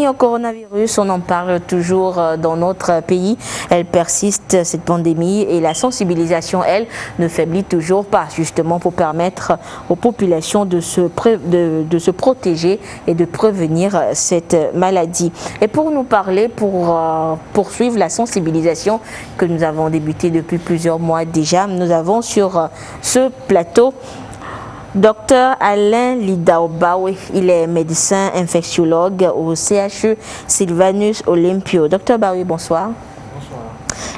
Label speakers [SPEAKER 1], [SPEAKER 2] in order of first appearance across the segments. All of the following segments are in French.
[SPEAKER 1] au coronavirus, on en parle toujours dans notre pays. Elle persiste, cette pandémie, et la sensibilisation, elle, ne faiblit toujours pas, justement pour permettre aux populations de se protéger et de prévenir cette maladie. Et pour nous parler, pour poursuivre la sensibilisation que nous avons débutée depuis plusieurs mois déjà, nous avons sur ce plateau Docteur Alain Lidaobawe. Il est médecin infectiologue au CHU Sylvanus Olympio. Docteur Bawe, bonsoir.
[SPEAKER 2] Bonsoir.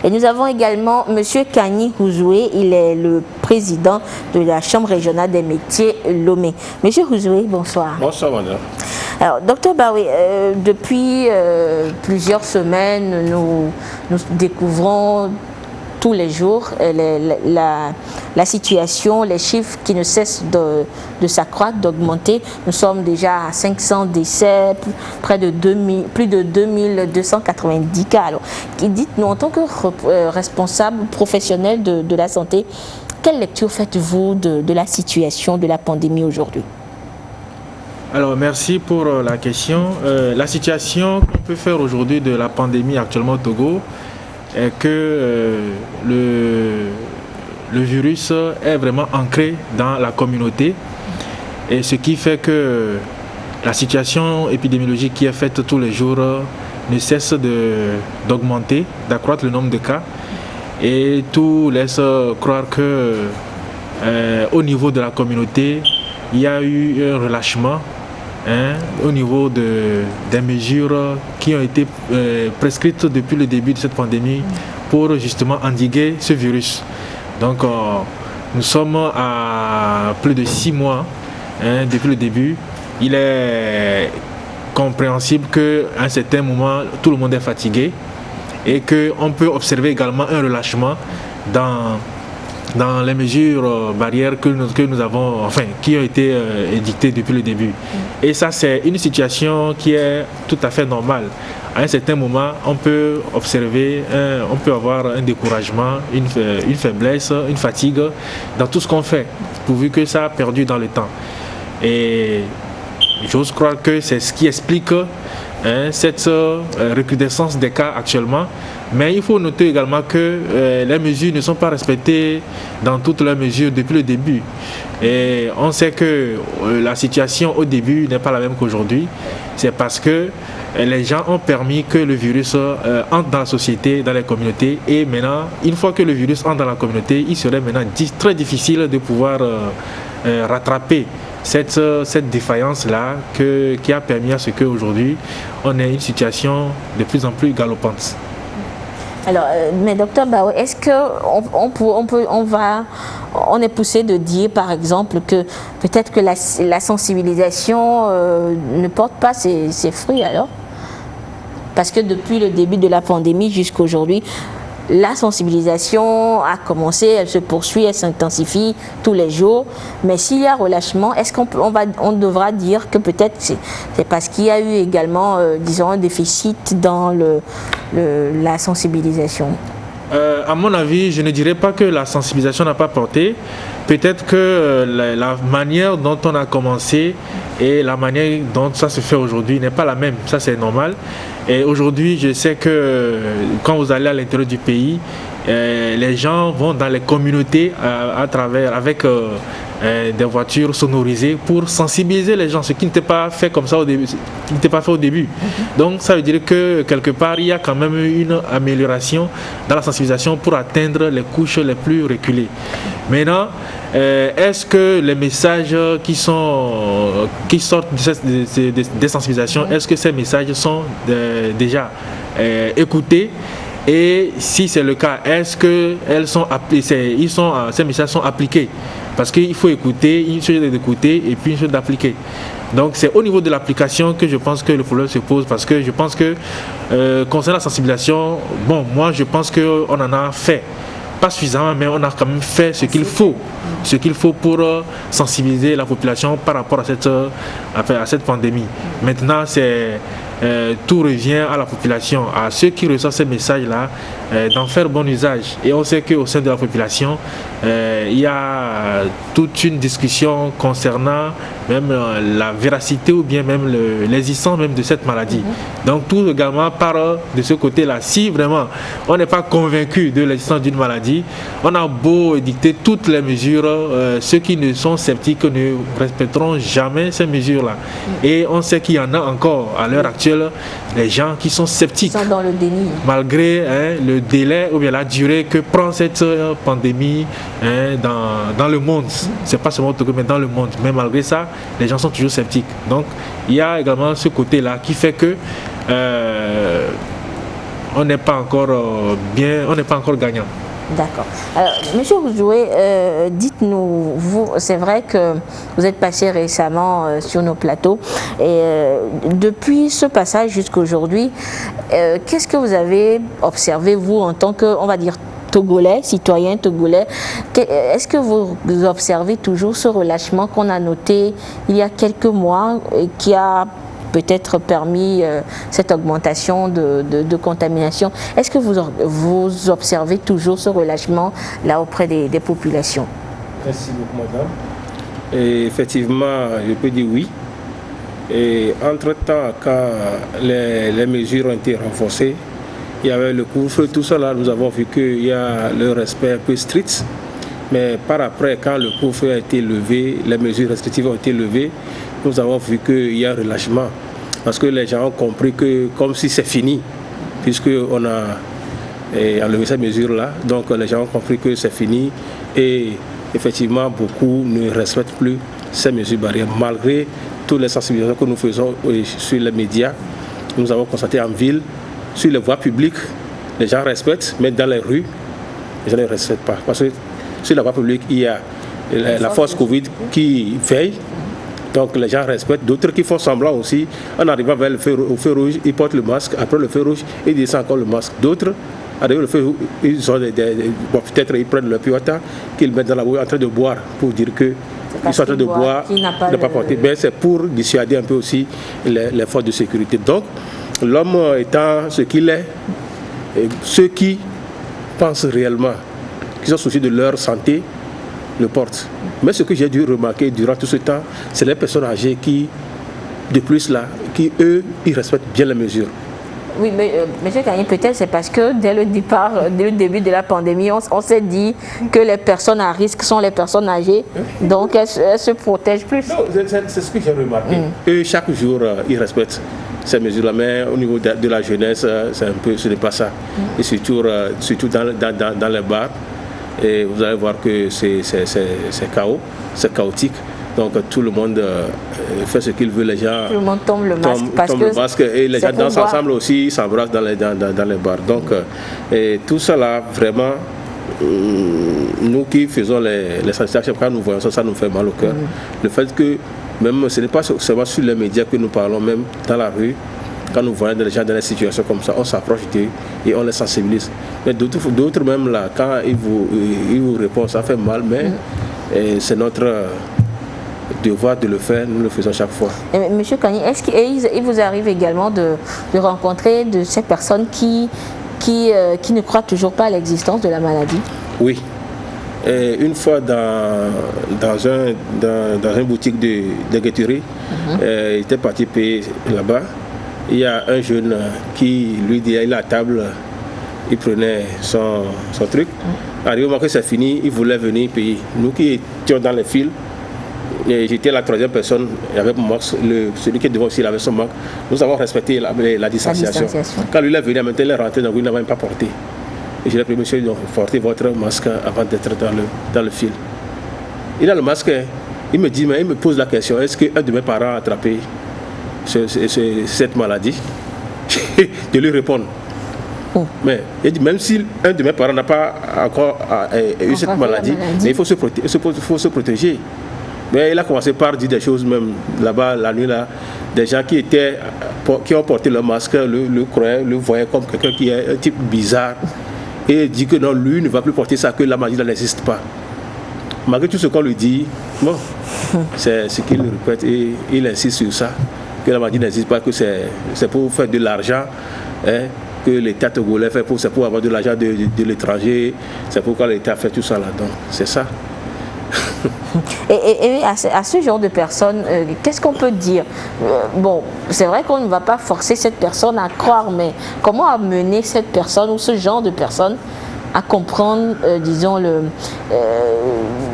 [SPEAKER 1] Et nous avons également Monsieur Kani Houzoué. Il est le président de la Chambre régionale des métiers Lomé. Monsieur Houzoué, bonsoir.
[SPEAKER 2] Bonsoir, madame.
[SPEAKER 1] Alors, docteur Bawe, depuis plusieurs semaines, nous découvrons tous les jours la situation, les chiffres qui ne cessent de s'accroître, d'augmenter. Nous sommes déjà à 500 décès, plus de 2290 cas. Alors, dites-nous, en tant que responsable professionnel de la santé, quelle lecture faites-vous de la situation de la pandémie aujourd'hui?
[SPEAKER 2] Alors, merci pour la question. La situation qu'on peut faire aujourd'hui de la pandémie actuellement au Togo est que le virus est vraiment ancré dans la communauté, et ce qui fait que la situation épidémiologique qui est faite tous les jours ne cesse d'augmenter, d'accroître le nombre de cas, et tout laisse croire que au niveau de la communauté, il y a eu un relâchement au niveau des mesures qui ont été prescrites depuis le début de cette pandémie pour justement endiguer ce virus. Donc nous sommes à plus de 6 mois depuis le début. Il est compréhensible qu'à un certain moment, tout le monde est fatigué et qu'on peut observer également un relâchement dans les mesures barrières que nous avons, qui ont été édictées depuis le début. Et ça, c'est une situation qui est tout à fait normale. À un certain moment, on peut observer, on peut avoir un découragement, une faiblesse, une fatigue dans tout ce qu'on fait, pourvu que ça a perdu dans le temps. Et j'ose croire que c'est ce qui explique cette recrudescence des cas actuellement. Mais il faut noter également que les mesures ne sont pas respectées dans toutes les mesures depuis le début. Et on sait que la situation au début n'est pas la même qu'aujourd'hui. C'est parce que les gens ont permis que le virus entre dans la société, dans les communautés. Et maintenant, une fois que le virus entre dans la communauté, il serait maintenant très difficile de pouvoir rattraper cette défaillance-là qui a permis à ce qu'aujourd'hui, on ait une situation de plus en plus galopante.
[SPEAKER 1] Alors, mais docteur Bawe, est-ce qu'on est poussé de dire, par exemple, que peut-être que la sensibilisation ne porte pas ses fruits alors? Parce que depuis le début de la pandémie jusqu'à aujourd'hui, la sensibilisation a commencé, elle se poursuit, elle s'intensifie tous les jours. Mais s'il y a relâchement, est-ce qu'on devra dire que peut-être c'est parce qu'il y a eu également, disons, un déficit dans la sensibilisation?
[SPEAKER 2] À mon avis, je ne dirais pas que la sensibilisation n'a pas porté. Peut-être que la manière dont on a commencé et la manière dont ça se fait aujourd'hui n'est pas la même. Ça, c'est normal. Et aujourd'hui, je sais que quand vous allez à l'intérieur du pays, les gens vont dans les communautés avec des voitures sonorisées pour sensibiliser les gens, ce qui n'était pas fait comme ça au début, Donc ça veut dire que quelque part il y a quand même une amélioration dans la sensibilisation pour atteindre les couches les plus reculées. Maintenant, est-ce que les messages qui sortent des sensibilisations, est-ce que ces messages sont déjà écoutés? Et si c'est le cas, est-ce que ces messages sont appliqués? Parce qu'il faut écouter, une chose d'écouter et puis une chose d'appliquer. Donc c'est au niveau de l'application que je pense que le problème se pose, parce que je pense que concernant la sensibilisation, moi je pense qu'on en a fait. Pas suffisamment, mais on a quand même fait ce qu'il faut pour sensibiliser la population par rapport à cette pandémie. Maintenant, c'est tout revient à la population, à ceux qui reçoivent ces messages-là, d'en faire bon usage. Et on sait qu'au sein de la population, il y a toute une discussion concernant même la véracité ou bien même l'existence même de cette maladie. Donc tout également part de ce côté-là. Si vraiment on n'est pas convaincu de l'existence d'une maladie, on a beau dicter toutes les mesures, ceux qui ne sont sceptiques ne respecteront jamais ces mesures-là. Et on sait qu'il y en a encore à l'heure actuelle, les gens qui sont sceptiques.
[SPEAKER 1] Ils sont dans le déni.
[SPEAKER 2] Malgré le délai ou bien la durée que prend cette pandémie dans le monde. C'est pas seulement au Togo, mais dans le monde. Mais malgré ça, les gens sont toujours sceptiques. Donc, il y a également ce côté-là qui fait que on n'est pas encore on n'est pas encore gagnant.
[SPEAKER 1] D'accord. Alors, Monsieur Ouzoué, dites-nous, c'est vrai que vous êtes passé récemment sur nos plateaux et depuis ce passage jusqu'à aujourd'hui, qu'est-ce que vous avez observé, vous, en tant que, on va dire, Togolais, citoyen togolais? Est-ce que vous observez toujours ce relâchement qu'on a noté il y a quelques mois et qui a peut-être permis cette augmentation de contamination? Est-ce que vous observez toujours ce relâchement là auprès des populations?
[SPEAKER 3] Merci beaucoup, madame. Et effectivement, je peux dire oui. Et entre-temps, quand les mesures ont été renforcées, il y avait le couvre-feu, tout ça là, nous avons vu qu'il y a le respect un peu strict. Mais par après, quand le couvre-feu a été levé, les mesures restrictives ont été levées, nous avons vu qu'il y a un relâchement. Parce que les gens ont compris que comme si c'est fini, puisqu'on a enlevé ces mesures-là, donc les gens ont compris que c'est fini et effectivement beaucoup ne respectent plus ces mesures barrières. Malgré toutes les sensibilisations que nous faisons sur les médias, nous avons constaté en ville, sur les voies publiques, les gens respectent, mais dans les rues, les gens ne respectent pas. Parce que sur la voie publique, il y a la force Covid qui veille. Donc les gens respectent, d'autres qui font semblant aussi, en arrivant vers au feu rouge, ils portent le masque, après le feu rouge, ils descendent encore le masque. D'autres, arrivent au feu rouge, peut-être ils prennent le piota qu'ils mettent dans la bouille en train de boire pour dire qu'ils sont en train de boire, de ne pas porter. Mais c'est pour dissuader un peu aussi les forces de sécurité. Donc l'homme étant ce qu'il est, ceux qui pensent réellement, qui sont souciés de leur santé, le portent. Mais ce que j'ai dû remarquer durant tout ce temps, c'est les personnes âgées qui, de plus là, qui eux, ils respectent bien les mesures.
[SPEAKER 1] Oui, mais M. Kanye, peut-être c'est parce que dès le début de la pandémie, on s'est dit que les personnes à risque sont les personnes âgées, donc elles se protègent plus.
[SPEAKER 3] Non, c'est ce que j'ai remarqué. Et chaque jour, ils respectent ces mesures-là, mais au niveau de la jeunesse, ce n'est pas ça. Et surtout dans les bars, et vous allez voir que c'est chaos, c'est chaotique. Donc tout le monde fait ce qu'il veut, les gens
[SPEAKER 1] tout le monde tombe le masque,
[SPEAKER 3] et les gens dansent ensemble aussi, ils s'embrassent dans les bars. Donc tout ça là, vraiment, nous qui faisons les sensations, quand nous voyons ça, ça nous fait mal au cœur. Le fait que même ce n'est pas seulement sur les médias que nous parlons, même dans la rue, quand nous voyons des gens dans des situations comme ça, on s'approche d'eux et on les sensibilise. Mais d'autres même là, quand ils vous répondent, ça fait mal, mais c'est notre devoir de le faire, nous le faisons chaque fois.
[SPEAKER 1] Monsieur Kanye, est-ce qu'il vous arrive également de rencontrer de ces personnes qui ne croient toujours pas à l'existence de la maladie?
[SPEAKER 3] Oui. Et une fois dans une boutique de guetterie, il était parti payer là-bas. Il y a un jeune qui lui dit, il est à table, il prenait son truc. Arrivé au moment que c'est fini, il voulait venir payer. Nous qui étions dans les fils, j'étais la troisième personne, avec mon masque, celui qui est devant aussi, il avait son masque. Nous avons respecté la distanciation. Quand lui est venu, maintenant il est rentré, donc il n'a même pas porté. Et je lui ai dit, monsieur, portez votre masque avant d'être dans le fil. Il a le masque, il me dit, mais il me pose la question, est-ce qu'un de mes parents a attrapé cette maladie? Je lui réponds. Mais il dit, même si un de mes parents n'a pas encore eu cette maladie, mais il faut se protéger. Mais il a commencé par dire des choses, même là-bas, la nuit, là, des gens qui ont porté le masque, le croyaient, le voyaient comme quelqu'un qui est un type bizarre. Et il dit que non, lui ne va plus porter ça, que la maladie n'existe pas. Malgré tout ce qu'on lui dit, bon, c'est ce qu'il répète et il insiste sur ça. que la maladie n'existe pas, que c'est pour faire de l'argent, hein, que l'État togolais fait, c'est pour avoir de l'argent de l'étranger, c'est pourquoi l'État fait tout ça là-dedans. C'est ça.
[SPEAKER 1] Et à ce genre de personnes, qu'est-ce qu'on peut dire? Bon, c'est vrai qu'on ne va pas forcer cette personne à croire, mais comment amener cette personne ou ce genre de personne à comprendre, disons,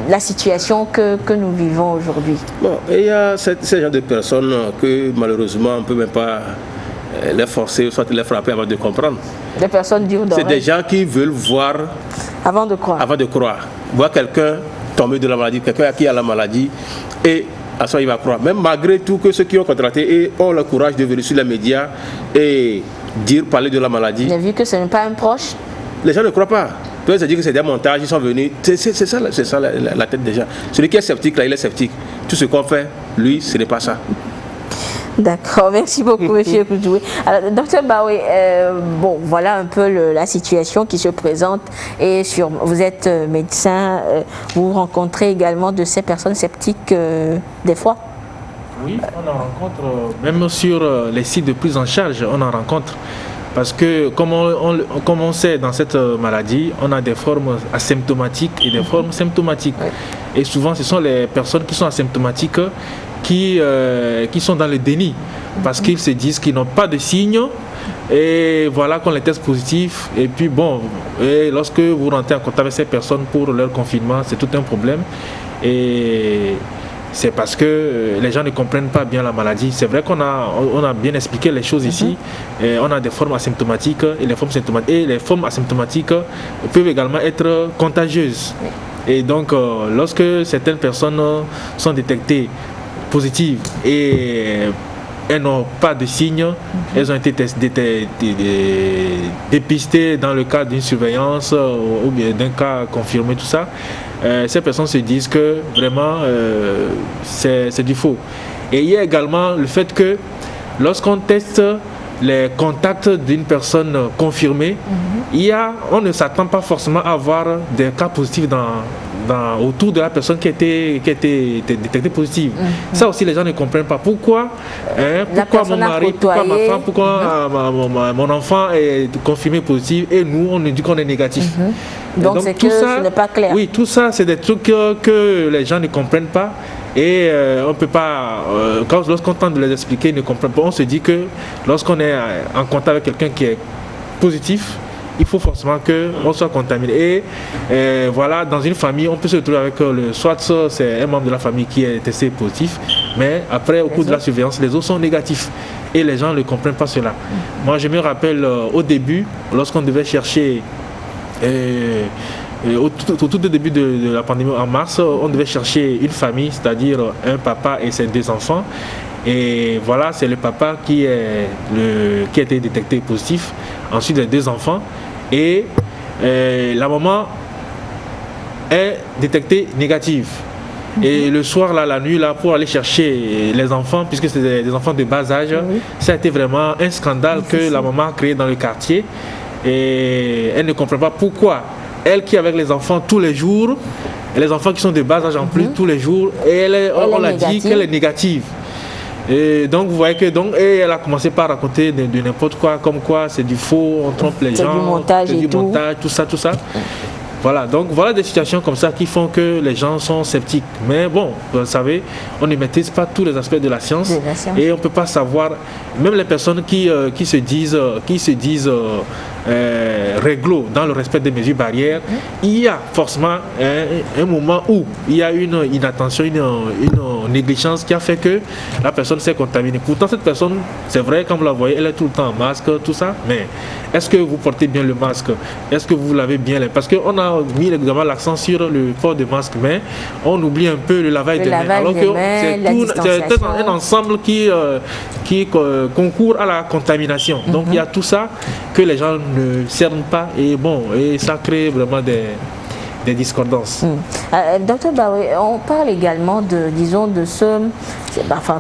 [SPEAKER 1] la situation que nous vivons aujourd'hui?
[SPEAKER 3] Bon, il y a ce genre de personnes que malheureusement on ne peut même pas les forcer, soit les frapper avant de comprendre.
[SPEAKER 1] Des personnes dures d'oreille.
[SPEAKER 3] C'est des gens qui veulent voir
[SPEAKER 1] avant de croire.
[SPEAKER 3] Avant de croire. Voir quelqu'un tomber de la maladie, quelqu'un qui a la maladie, et à ça il va croire. Même malgré tout que ceux qui ont contracté et ont le courage de venir sur les médias et parler de la maladie.
[SPEAKER 1] Il a vu que ce n'est pas un proche.
[SPEAKER 3] Les gens ne croient pas. Peut-être se dire que c'est des montages, ils sont venus. C'est ça la tête des gens. Celui qui est sceptique, là, il est sceptique. Tout ce qu'on fait, lui, ce n'est pas ça.
[SPEAKER 1] D'accord, merci beaucoup, monsieur Koudjoué. Alors, docteur Baoué, bon, voilà un peu la situation qui se présente. Et vous êtes médecin, vous rencontrez également de ces personnes sceptiques des fois?
[SPEAKER 2] Oui, on en rencontre, même sur les sites de prise en charge, on en rencontre. Parce que, comme on sait, dans cette maladie, on a des formes asymptomatiques et des formes symptomatiques. Oui. Et souvent, ce sont les personnes qui sont asymptomatiques qui sont dans le déni. Parce qu'ils se disent qu'ils n'ont pas de signes. Et voilà qu'on les teste positifs. Et puis, bon, et lorsque vous rentrez en contact avec ces personnes pour leur confinement, c'est tout un problème. Et c'est parce que les gens ne comprennent pas bien la maladie. C'est vrai qu'on a bien expliqué les choses ici. Et on a des formes asymptomatiques et les formes asymptomatiques peuvent également être contagieuses. Et donc, lorsque certaines personnes sont détectées positives et elles n'ont pas de signes, elles ont été dépistées dans le cadre d'une surveillance ou bien d'un cas confirmé, tout ça. Ces personnes se disent que vraiment c'est du faux. Et il y a également le fait que lorsqu'on teste les contacts d'une personne confirmée, on ne s'attend pas forcément à avoir des cas positifs autour de la pourquoi qui a été détectée positive. Ça aussi, les gens ne comprennent pas. Pourquoi mon mari, pourquoi ma femme, pourquoi mon enfant est confirmé positif et nous, on nous dit qu'on est négatif.
[SPEAKER 1] Donc c'est que ce n'est pas clair.
[SPEAKER 2] Oui, tout ça, c'est des trucs que les gens ne comprennent pas. Et on ne peut pas, lorsqu'on tente de les expliquer, ils ne comprennent pas. On se dit que lorsqu'on est en contact avec quelqu'un qui est positif, il faut forcément qu'on soit contaminé. Et voilà, dans une famille, on peut se retrouver avec soit c'est un membre de la famille qui est testé positif, mais après, au cours de la surveillance, les autres sont négatifs. Et les gens ne comprennent pas cela. Moi, je me rappelle au début, lorsqu'on devait chercher... au tout début de la pandémie, en mars, on devait chercher une famille, c'est-à-dire un papa et ses 2 enfants. Et voilà, c'est le papa qui a été détecté positif, ensuite les 2 enfants. Et la maman est détectée négative. Et le soir, là, la nuit, là, pour aller chercher les enfants, puisque c'est des enfants de bas âge, ça a été vraiment un scandale que la maman a créé dans le quartier. Et elle ne comprend pas pourquoi. Elle qui est avec les enfants tous les jours, et les enfants qui sont de bas âge en plus tous les jours, et on a dit qu'elle est négative. Et donc vous voyez que et elle a commencé par raconter de n'importe quoi, comme quoi c'est du faux, on trompe les gens,
[SPEAKER 1] c'est du montage,
[SPEAKER 2] tout ça. Voilà, donc voilà des situations comme ça qui font que les gens sont sceptiques. Mais bon, vous savez, on ne maîtrise pas tous les aspects de la science, et on ne peut pas savoir, même les personnes qui se disent réglo dans le respect des mesures barrières, il y a forcément un moment où il y a une inattention, une négligence qui a fait que la personne s'est contaminée. Pourtant, cette personne, c'est vrai, comme vous la voyez, elle est tout le temps en masque, tout ça, mais est-ce que vous portez bien le masque? Est-ce que vous l'avez bien? Parce qu'on a mis également l'accent sur le port de masque, mais on oublie un peu le lavage des mains. Alors que c'est un ensemble qui concourt à la contamination. Donc il y a tout ça que les gens ne cernent pas et ça crée vraiment des discordances.
[SPEAKER 1] Docteur Baoué, on parle également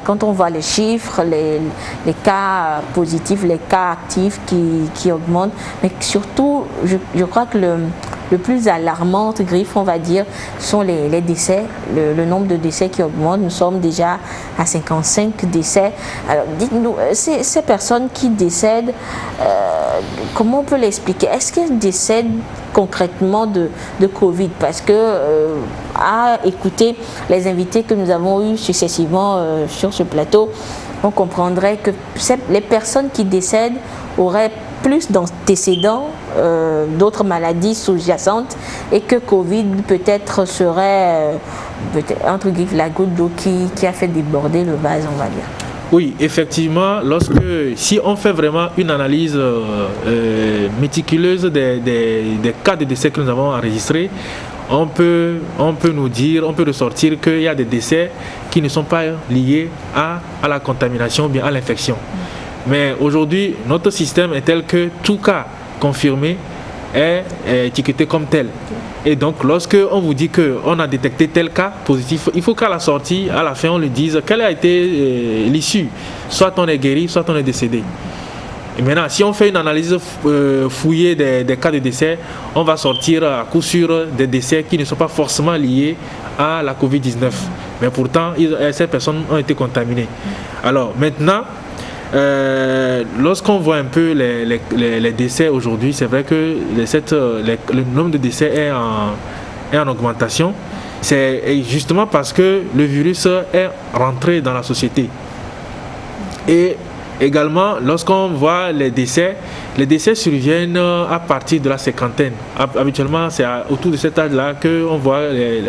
[SPEAKER 1] quand on voit les chiffres, les cas positifs, les cas actifs qui augmentent, mais surtout, je crois que le plus alarmant, griffe, on va dire, sont les décès, le nombre de décès qui augmente. Nous sommes déjà à 55 décès. Alors, dites-nous, ces personnes qui décèdent, comment on peut l'expliquer? Est-ce qu'elles décèdent concrètement de Covid? Parce que, à écouter les invités que nous avons eus successivement sur ce plateau, on comprendrait que les personnes qui décèdent auraient plus d'antécédents, d'autres maladies sous-jacentes, et que Covid peut-être serait, entre guillemets, la goutte d'eau qui a fait déborder le vase, on va dire.
[SPEAKER 2] Oui, effectivement, si on fait vraiment une analyse méticuleuse des cas de décès que nous avons enregistrés, on peut ressortir qu'il y a des décès qui ne sont pas liés à la contamination ou bien à l'infection. Mais aujourd'hui, notre système est tel que tout cas confirmé est étiqueté comme tel. Et donc, lorsque on vous dit qu'on a détecté tel cas positif, il faut qu'à la sortie, à la fin, on lui dise quelle a été l'issue. Soit on est guéri, soit on est décédé. Et maintenant, si on fait une analyse fouillée des cas de décès, on va sortir à coup sûr des décès qui ne sont pas forcément liés à la Covid-19. Mais pourtant, ces personnes ont été contaminées. Alors maintenant, lorsqu'on voit un peu les décès aujourd'hui, c'est vrai que le nombre de décès est en augmentation. C'est justement parce que le virus est rentré dans la société. Et également, lorsqu'on voit les décès surviennent à partir de la cinquantaine. Habituellement, c'est autour de cet âge-là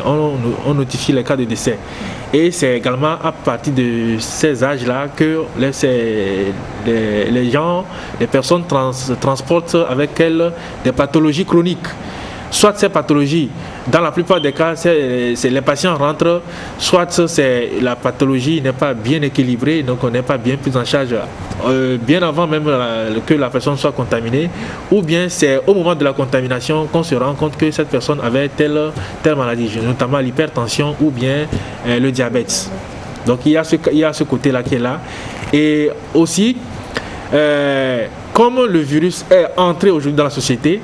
[SPEAKER 2] on notifie les cas de décès. Et c'est également à partir de ces âges-là que les personnes transportent avec elles des pathologies chroniques. Soit ces pathologies, dans la plupart des cas, les patients rentrent, soit la pathologie n'est pas bien équilibrée, donc on n'est pas bien pris en charge bien avant même que la personne soit contaminée, ou bien c'est au moment de la contamination qu'on se rend compte que cette personne avait telle maladie, notamment l'hypertension ou bien le diabète. Donc il y a ce côté-là qui est là. Et aussi, comme le virus est entré aujourd'hui dans la société,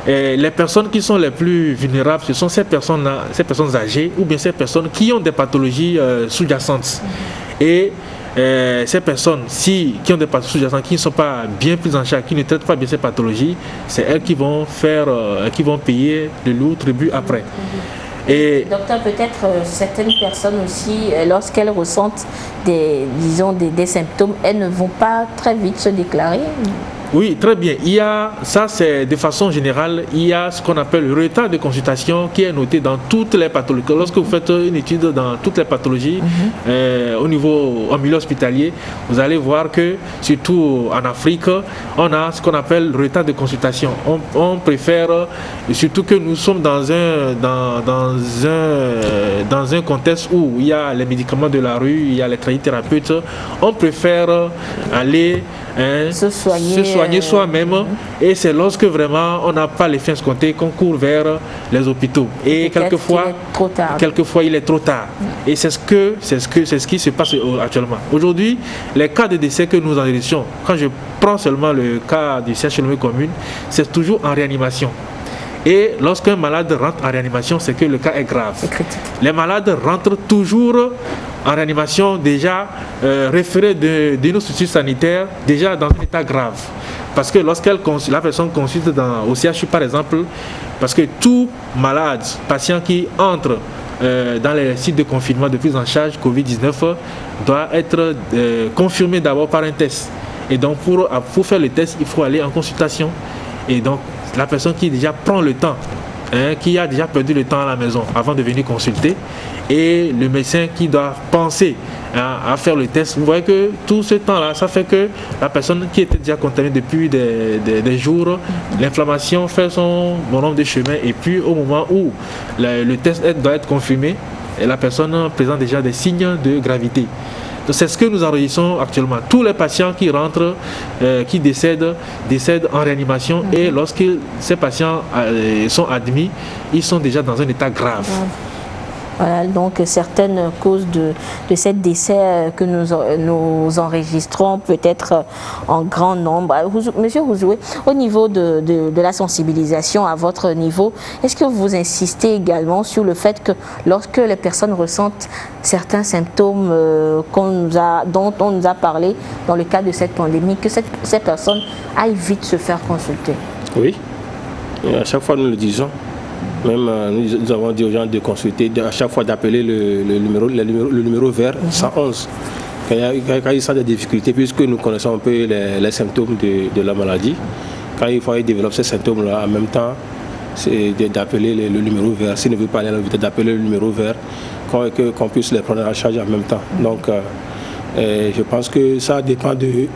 [SPEAKER 2] les personnes qui sont les plus vulnérables, ce sont ces personnes âgées ou bien ces personnes qui ont des pathologies sous-jacentes. Et ces personnes qui ont des pathologies sous-jacentes, qui ne sont pas bien prises en charge, qui ne traitent pas bien ces pathologies, c'est elles qui vont payer le lourd tribut après.
[SPEAKER 1] Et docteur, peut-être certaines personnes aussi, lorsqu'elles ressentent des symptômes, elles ne vont pas très vite se déclarer.
[SPEAKER 2] Oui, très bien. Ça c'est de façon générale, il y a ce qu'on appelle le retard de consultation qui est noté dans toutes les pathologies. Lorsque vous faites une étude dans toutes les pathologies, en milieu hospitalier, vous allez voir que, surtout en Afrique, on a ce qu'on appelle le retard de consultation. On préfère, surtout que nous sommes dans un contexte où il y a les médicaments de la rue, il y a les tradithérapeutes, on préfère aller se soigner soi-même, et c'est lorsque vraiment on n'a pas les fins escomptés qu'on court vers les hôpitaux, et quelquefois il est trop tard. Et c'est ce qui se passe actuellement. Aujourd'hui, les cas de décès que nous enregistrons, quand je prends seulement le cas du CHLM commune, c'est toujours en réanimation. Et lorsqu'un malade rentre en réanimation, c'est que le cas est grave. Les malades rentrent toujours en réanimation déjà référés de nos structures sanitaires, déjà dans un état grave. Parce que la personne consulte au CHU par exemple, parce que tout malade, patient qui entre dans les sites de confinement de prise en charge Covid-19 doit être confirmé d'abord par un test. Et donc pour faire le test, il faut aller en consultation. Et donc la personne qui déjà prend le temps, qui a déjà perdu le temps à la maison avant de venir consulter, et le médecin qui doit penser à faire le test, vous voyez que tout ce temps-là, ça fait que la personne qui était déjà contaminée depuis des jours, l'inflammation fait son bon nombre de chemins, et puis au moment où le test doit être confirmé, la personne présente déjà des signes de gravité. Donc c'est ce que nous enregistrons actuellement. Tous les patients qui rentrent, qui décèdent en réanimation, et lorsque ces patients sont admis, ils sont déjà dans un état grave.
[SPEAKER 1] Voilà, donc certaines causes de ces décès que nous enregistrons peut-être en grand nombre. Monsieur Ouzoué, au niveau de la sensibilisation à votre niveau, est-ce que vous insistez également sur le fait que lorsque les personnes ressentent certains symptômes dont on nous a parlé dans le cadre de cette pandémie, que ces personnes aillent vite se faire consulter? Oui,
[SPEAKER 3] et à chaque fois nous le disons. Même nous avons dit aux gens de consulter, à chaque fois d'appeler le numéro vert 111. Quand il y a des difficultés, puisque nous connaissons un peu les symptômes de la maladie, quand il faut développer ces symptômes-là, en même temps, c'est d'appeler le numéro vert. S'il ne veut pas aller à l'hôpital, d'appeler le numéro vert, qu'on puisse les prendre en charge en même temps. Donc, je pense que ça dépend de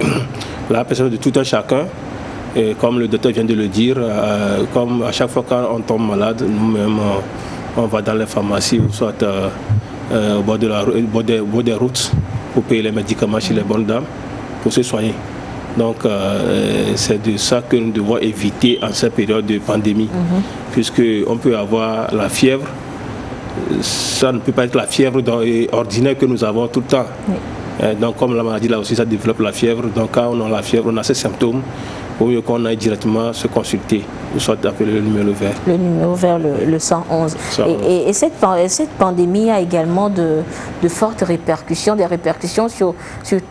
[SPEAKER 3] la personne de tout un chacun. Et comme le docteur vient de le dire, comme à chaque fois qu'on tombe malade, nous-mêmes, on va dans les pharmacies ou soit au bord des routes pour payer les médicaments chez les bonnes dames pour se soigner. Donc, c'est de ça que nous devons éviter en cette période de pandémie, puisqu'on peut avoir la fièvre. Ça ne peut pas être la fièvre ordinaire que nous avons tout le temps. Oui. Donc, comme la maladie là aussi, ça développe la fièvre. Donc, quand on a la fièvre, on a ces symptômes. Au mieux qu'on aille directement se consulter, ou soit d'appeler le numéro vert. Le numéro vert, le 111.
[SPEAKER 1] Et cette pandémie a également de fortes répercussions, des répercussions sur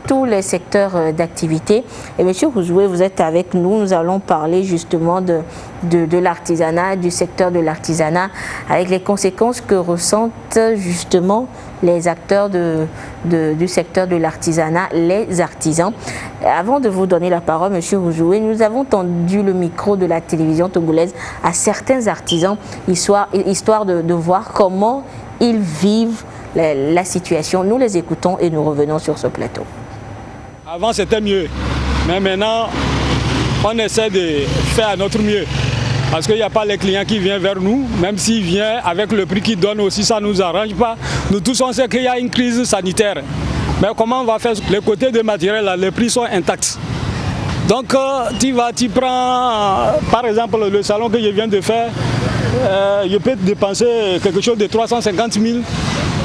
[SPEAKER 1] tous les secteurs d'activité. Et M. Ouzoué, vous êtes avec nous, nous allons parler justement de l'artisanat, du secteur de l'artisanat, avec les conséquences que ressentent justement les acteurs du secteur de l'artisanat, les artisans. Avant de vous donner la parole, M. Ouzoué, nous avons tendu le micro de la télévision togolaise à certains artisans, histoire de voir comment ils vivent la situation. Nous les écoutons et nous revenons sur ce plateau.
[SPEAKER 4] Avant, c'était mieux, mais maintenant, on essaie de faire à notre mieux. Parce qu'il n'y a pas les clients qui viennent vers nous, même s'ils viennent avec le prix qu'ils donnent aussi, ça ne nous arrange pas. Nous tous, on sait qu'il y a une crise sanitaire. Mais comment on va faire? Les côtés des matériels, là, les prix sont intacts. Donc, tu prends, par exemple, le salon que je viens de faire, je peux dépenser quelque chose de 350 000.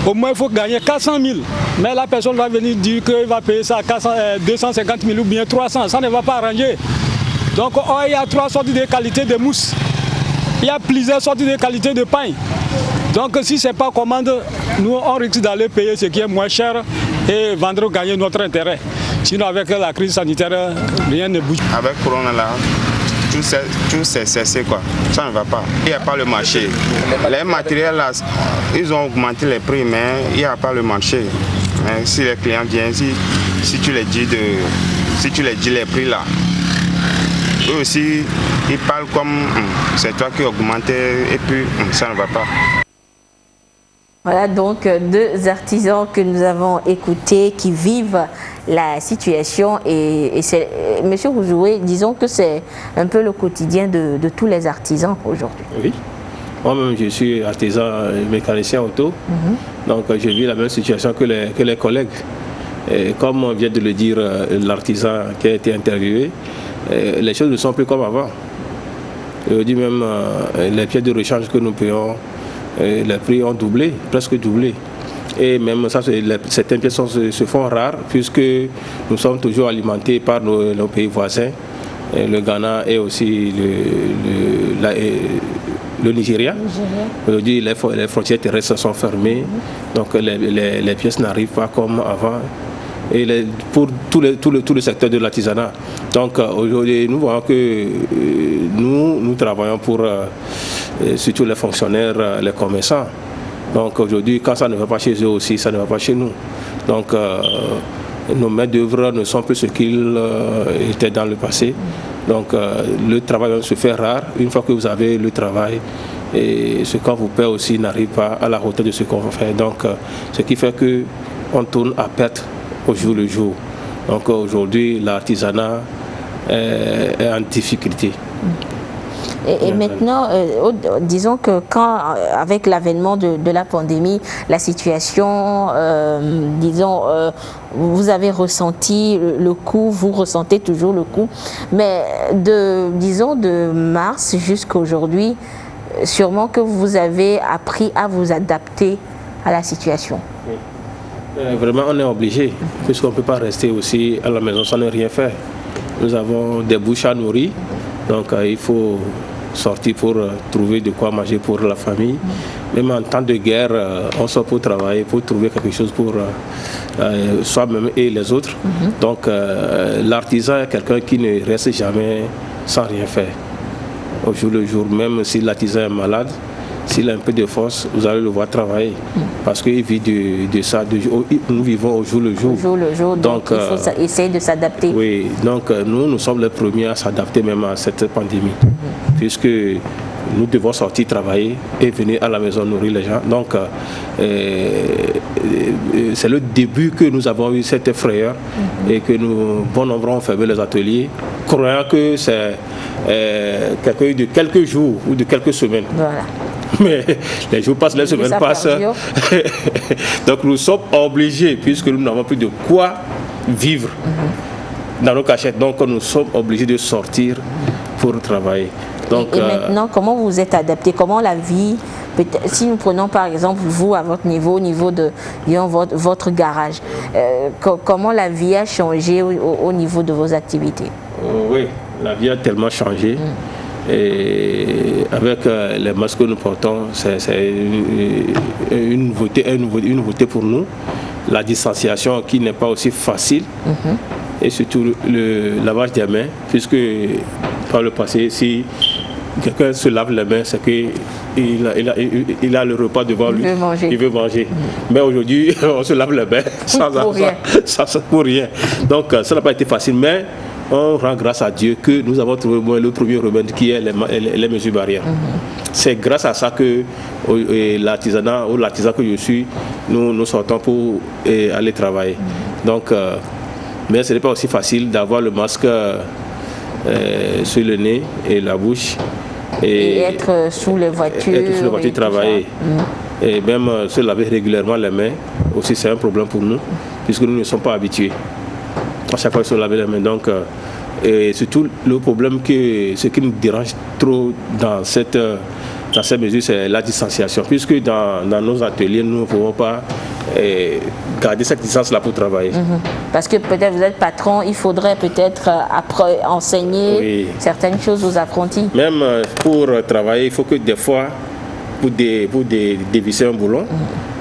[SPEAKER 4] Au moins, il faut gagner 400 000. Mais la personne va venir dire qu'il va payer ça à 250 000 ou bien 300. Ça ne va pas arranger. Donc, il y a 3 sortes de qualités de mousse. Il y a plusieurs sortes de qualités de pain. Donc, si ce n'est pas commande, nous, on risque d'aller payer ce qui est moins cher et vendre, gagner notre intérêt. Sinon, avec la crise sanitaire, rien ne bouge.
[SPEAKER 5] Avec Corona, là, tout s'est cessé, quoi. Ça ne va pas. Il n'y a pas le marché. Les matériels, là, ils ont augmenté les prix, mais il n'y a pas le marché. Mais si les clients viennent, si tu les dis les prix, là, eux aussi, ils parlent comme c'est toi qui augmente et puis ça ne va pas.
[SPEAKER 1] Voilà donc 2 artisans que nous avons écoutés qui vivent la situation et c'est, Monsieur Ouzoué, disons que c'est un peu le quotidien de tous les artisans aujourd'hui. Oui,
[SPEAKER 3] moi-même je suis artisan mécanicien auto, donc je vis la même situation que les collègues. Et comme on vient de le dire, l'artisan qui a été interviewé, les choses ne sont plus comme avant. Je dis même les pièces de rechange que nous payons, les prix ont doublé, presque doublé. Et même ça, certaines pièces se font rares puisque nous sommes toujours alimentés par nos pays voisins, le Ghana et aussi le Nigeria. Aujourd'hui, les frontières terrestres sont fermées, donc les pièces n'arrivent pas comme avant. Et pour tout le secteur de l'artisanat. Donc aujourd'hui, nous voyons que nous travaillons pour surtout les fonctionnaires, les commerçants. Donc aujourd'hui, quand ça ne va pas chez eux aussi, ça ne va pas chez nous. Donc nos maîtres d'œuvre ne sont plus ce qu'ils étaient dans le passé. Donc le travail se fait rare. Une fois que vous avez le travail, et ce qu'on vous paie aussi n'arrive pas à la hauteur de ce qu'on fait. Donc ce qui fait qu'on tourne à perte au jour le jour. Donc aujourd'hui, l'artisanat est en difficulté.
[SPEAKER 1] Et maintenant, disons que avec l'avènement de la pandémie, la situation, vous avez ressenti le coup, vous ressentez toujours le coup, mais de mars jusqu'à aujourd'hui, sûrement que vous avez appris à vous adapter à la situation?
[SPEAKER 3] Vraiment, on est obligé, puisqu'on ne peut pas rester aussi à la maison sans ne rien faire. Nous avons des bouches à nourrir, donc il faut sortir pour trouver de quoi manger pour la famille. Même en temps de guerre, on sort pour travailler, pour trouver quelque chose pour soi-même et les autres. Donc l'artisan est quelqu'un qui ne reste jamais sans rien faire. Au jour le jour, même si l'artisan est malade, s'il a un peu de force, vous allez le voir travailler. Parce qu'il vit de ça. Nous vivons au jour le jour.
[SPEAKER 1] Au jour le jour, donc il faut essayer de s'adapter.
[SPEAKER 3] Oui, donc nous sommes les premiers à s'adapter même à cette pandémie. Puisque nous devons sortir travailler et venir à la maison nourrir les gens. Donc c'est le début que nous avons eu cette frayeur et que nous, bon nombre, ont fermé les ateliers, croyant que c'est de quelques jours ou de quelques semaines.
[SPEAKER 1] Voilà.
[SPEAKER 3] Mais les jours passent, les semaines passent. Donc nous sommes obligés, puisque nous n'avons plus de quoi vivre dans nos cachettes. Donc nous sommes obligés de sortir pour travailler. Donc,
[SPEAKER 1] et maintenant, comment vous vous êtes adapté? Comment la vie, si nous prenons par exemple vous à votre niveau, au niveau de votre garage, comment la vie a changé au niveau de vos activités?
[SPEAKER 3] Oui, la vie a tellement changé. Et avec les masques que nous portons, c'est une nouveauté pour nous. La distanciation qui n'est pas aussi facile. Et surtout le lavage des mains, puisque par le passé, si quelqu'un se lave les mains, c'est qu'il a le repas devant lui. Il veut manger. Mais aujourd'hui, on se lave les mains pour rien. Donc ça n'a pas été facile. Mais on rend grâce à Dieu que nous avons trouvé le premier remède qui est les mesures barrières. C'est grâce à ça que l'artisanat ou l'artisan que je suis, nous sortons pour aller travailler. Donc, mais ce n'est pas aussi facile d'avoir le masque sur le nez et la bouche.
[SPEAKER 1] Et être sous les voitures.
[SPEAKER 3] Être sous les voitures, travailler. Et même se laver régulièrement les mains, aussi c'est un problème pour nous, puisque nous ne sommes pas habitués. À chaque fois, il faut laver les mains. Donc, et surtout, le problème, ce qui nous dérange trop dans cette mesure, c'est la distanciation. Puisque dans nos ateliers, nous ne pouvons pas garder cette distance-là pour travailler.
[SPEAKER 1] Parce que peut-être vous êtes patron, il faudrait peut-être enseigner certaines choses aux apprentis.
[SPEAKER 3] Même pour travailler, il faut que des fois, pour dévisser un boulon,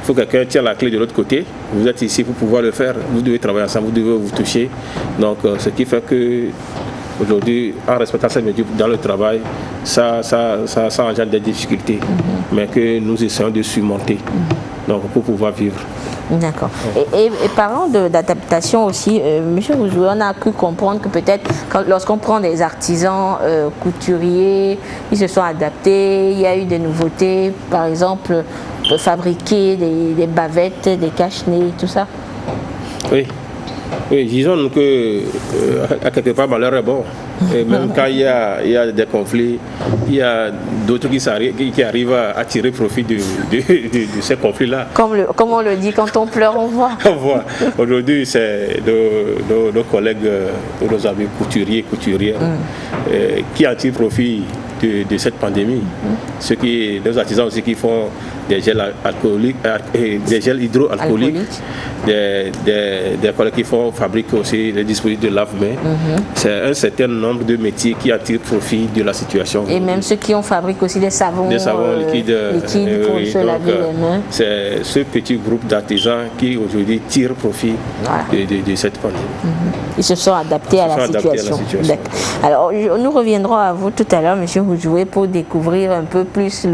[SPEAKER 3] il faut que quelqu'un tienne la clé de l'autre côté. Vous êtes ici pour pouvoir le faire. Vous devez travailler ensemble, vous devez vous toucher. Donc, ce qui fait que aujourd'hui, en respectant ces mesures dans le travail, ça engendre des difficultés, mais que nous essayons de surmonter. Donc, pour pouvoir vivre.
[SPEAKER 1] D'accord. Et parlant d'adaptation aussi, monsieur Ouzoué, on a cru comprendre que peut-être lorsqu'on prend des artisans couturiers, ils se sont adaptés, il y a eu des nouveautés, par exemple, fabriquer des bavettes, des cache-nez, tout ça.
[SPEAKER 3] Oui, disons que à quelque part, malheur est bon. Et même quand il y a des conflits, il y a d'autres qui arrivent à tirer profit de ces conflits-là.
[SPEAKER 1] Comme on le dit, quand on pleure, on voit.
[SPEAKER 3] On voit. Aujourd'hui, c'est nos collègues, nos amis couturiers, couturières, qui en tirent profit de cette pandémie. Nos artisans aussi qui font des gels alcooliques, des gels hydroalcooliques, des collègues qui fabriquent aussi des dispositifs de lave-mains. C'est un certain nombre de métiers qui en tirent profit de la situation.
[SPEAKER 1] Et même ceux qui fabriquent aussi des savons
[SPEAKER 3] liquides
[SPEAKER 1] pour se laver les mains.
[SPEAKER 3] C'est ce petit groupe d'artisans qui aujourd'hui tirent profit de cette pandémie.
[SPEAKER 1] Ils se sont adaptés à la situation. Alors, nous reviendrons à vous tout à l'heure, monsieur Ouzoué, pour découvrir un peu plus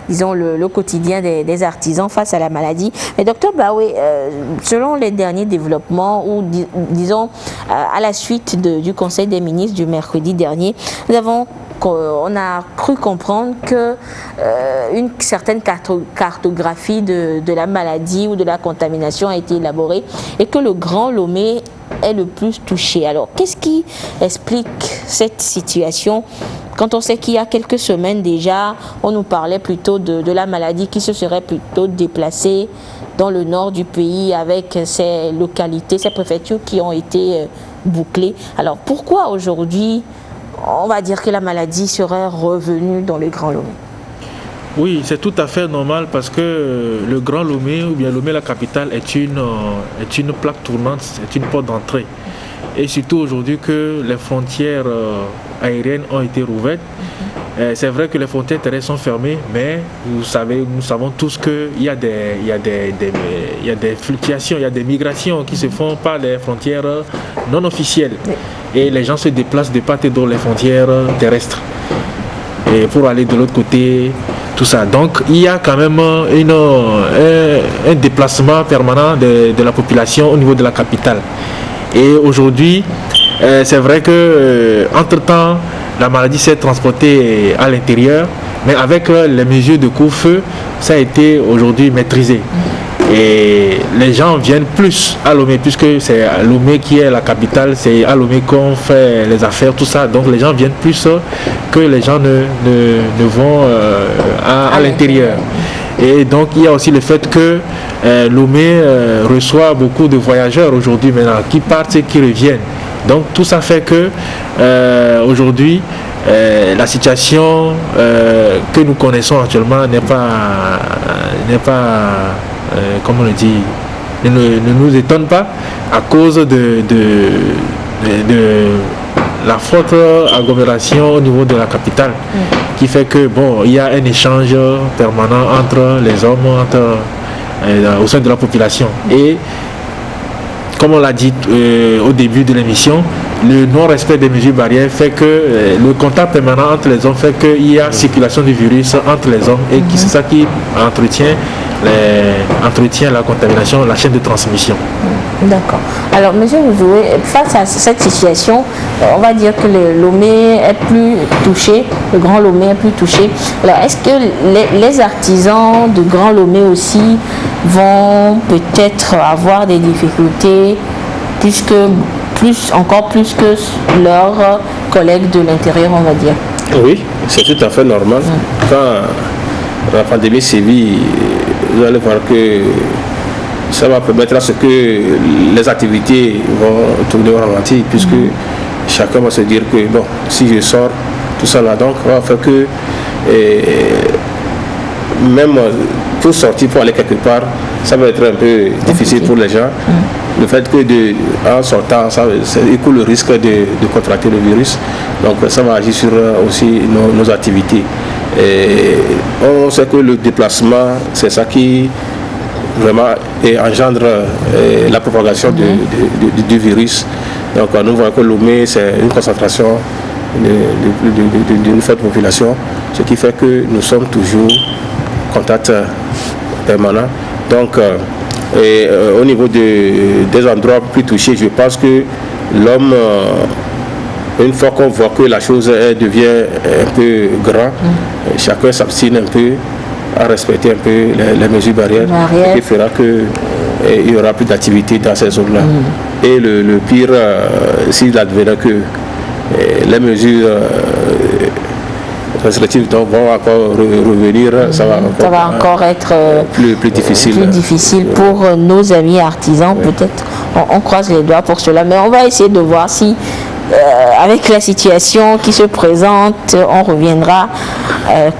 [SPEAKER 1] le quotidien des artisans face à la maladie. Mais docteur Baoué, selon les derniers développements, ou disons à la suite du Conseil des ministres du mercredi dernier, on a cru comprendre que une certaine cartographie de la maladie ou de la contamination a été élaborée et que le Grand Lomé est le plus touché. Alors, qu'est-ce qui explique cette situation quand on sait qu'il y a quelques semaines déjà, on nous parlait plutôt de la maladie qui se serait plutôt déplacée dans le nord du pays avec ces localités, ces préfectures qui ont été bouclées. Alors, pourquoi aujourd'hui on va dire que la maladie serait revenue dans le Grand Lomé?
[SPEAKER 2] Oui, c'est tout à fait normal parce que le Grand Lomé ou bien Lomé la capitale est une plaque tournante, c'est une porte d'entrée. Et surtout aujourd'hui que les frontières aériennes ont été rouvertes. C'est vrai que les frontières terrestres sont fermées, mais nous savons tous qu'il y a des fluctuations, il y a des migrations qui se font par les frontières non officielles. Et les gens se déplacent de part et d'autre les frontières terrestres. Et pour aller de l'autre côté, tout ça. Donc il y a quand même un déplacement permanent de la population au niveau de la capitale. Et aujourd'hui, c'est vrai que entre-temps, la maladie s'est transportée à l'intérieur, mais avec les mesures de couvre-feu, ça a été aujourd'hui maîtrisé. Et les gens viennent plus à Lomé, puisque c'est Lomé qui est la capitale, c'est à Lomé qu'on fait les affaires, tout ça. Donc les gens viennent plus que les gens ne vont à l'intérieur. Et donc il y a aussi le fait que Lomé reçoit beaucoup de voyageurs aujourd'hui maintenant, qui partent et qui reviennent. Donc tout ça fait que aujourd'hui la situation que nous connaissons actuellement n'est pas comme on le dit, ne nous étonne pas à cause de la forte agglomération au niveau de la capitale, qui fait que bon, il y a un échange permanent entre les hommes, au sein de la population. Et comme on l'a dit au début de l'émission, le non-respect des mesures barrières fait que le contact permanent entre les hommes fait qu'il y a circulation du virus entre les hommes et c'est ça qui entretient la contamination, la chaîne de transmission.
[SPEAKER 1] D'accord. Alors, M. Ouzoué, face à cette situation, on va dire que le Lomé est plus touché, le Grand Lomé est plus touché. Alors, est-ce que les artisans de Grand Lomé aussi vont peut-être avoir des difficultés encore plus que leurs collègues de l'intérieur, on va dire?
[SPEAKER 3] Oui, c'est tout à fait normal. Quand la pandémie sévit, vous allez voir que ça va permettre à ce que les activités vont tourner au ralenti, puisque chacun va se dire que bon, si je sors, tout ça là, donc on va faire que même pour sortir, pour aller quelque part, ça va être un peu difficile pour les gens. Le fait que en sortant, il court le risque de contracter le virus, donc ça va agir sur aussi nos activités. Et on sait que le déplacement, c'est ça qui vraiment engendre la propagation du virus. Donc nous voyons que Lomé, c'est une concentration d'une forte population, ce qui fait que nous sommes toujours en contact permanent. Donc au niveau des endroits plus touchés, je pense que l'homme, une fois qu'on voit que la chose devient un peu grande, chacun s'abstient un peu à respecter un peu les mesures barrières, ce qui fera qu'il y aura plus d'activité dans ces zones-là. Et le pire, s'il advenait que les mesures restrictives vont encore revenir, ça va encore être plus difficile.
[SPEAKER 1] Plus difficile pour nos amis artisans, peut-être. On croise les doigts pour cela, mais on va essayer de voir si avec la situation qui se présente, on reviendra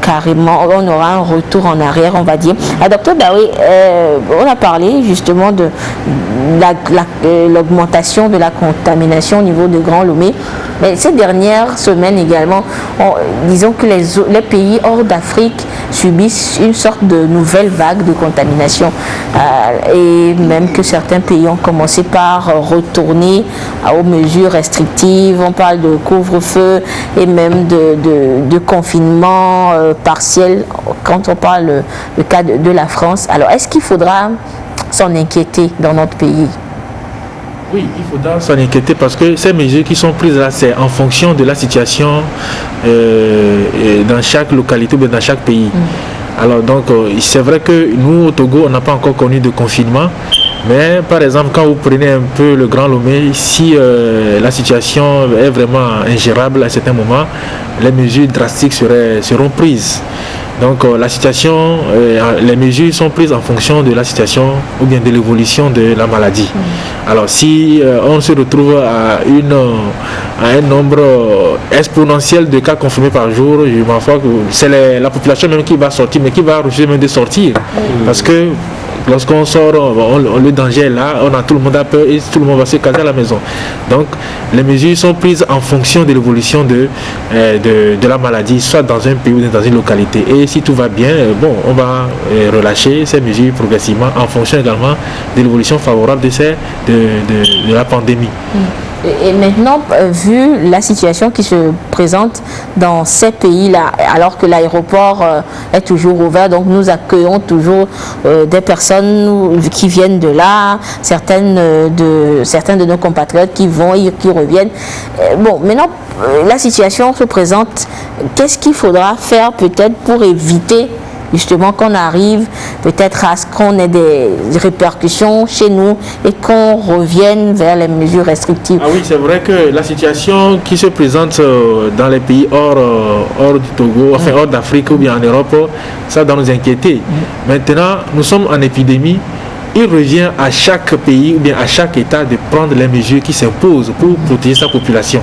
[SPEAKER 1] carrément, on aura un retour en arrière, on va dire. Docteur Daoui, on a parlé justement de l'augmentation de la contamination au niveau de Grand Lomé, mais ces dernières semaines également, disons que les pays hors d'Afrique subissent une sorte de nouvelle vague de contamination et même que certains pays ont commencé par retourner aux mesures restrictives. On parle de couvre-feu et même de confinement partiel quand on parle le cas de la France. Alors, est-ce qu'il faudra s'en inquiéter dans notre pays?
[SPEAKER 2] Oui, il faudra s'en inquiéter parce que ces mesures qui sont prises là, c'est en fonction de la situation dans chaque localité ou dans chaque pays. Alors donc, c'est vrai que nous, au Togo, on n'a pas encore connu de confinement. Mais par exemple, quand vous prenez un peu le Grand Lomé, si la situation est vraiment ingérable à certains moments, les mesures drastiques seront prises. Donc la situation, les mesures sont prises en fonction de la situation ou bien de l'évolution de la maladie. Alors si on se retrouve à un nombre exponentiel de cas confirmés par jour, je m'en fous que c'est la population même qui va sortir, mais qui va refuser même de sortir. Parce que lorsqu'on sort, le danger est là, tout le monde a peur et tout le monde va se caser à la maison. Donc les mesures sont prises en fonction de l'évolution de la maladie, soit dans un pays ou dans une localité. Et si tout va bien, on va relâcher ces mesures progressivement en fonction également de l'évolution favorable de la pandémie.
[SPEAKER 1] Et maintenant, vu la situation qui se présente dans ces pays-là, alors que l'aéroport est toujours ouvert, donc nous accueillons toujours des personnes qui viennent de là, certains de nos compatriotes qui vont et qui reviennent. Maintenant, la situation se présente. Qu'est-ce qu'il faudra faire peut-être pour éviter justement qu'on arrive peut-être à ce qu'on ait des répercussions chez nous et qu'on revienne vers les mesures restrictives?
[SPEAKER 2] Ah oui, c'est vrai que la situation qui se présente dans les pays hors du Togo, enfin hors d'Afrique ou bien en Europe, ça doit nous inquiéter. Maintenant, nous sommes en épidémie. Il revient à chaque pays ou bien à chaque État de prendre les mesures qui s'imposent pour protéger sa population.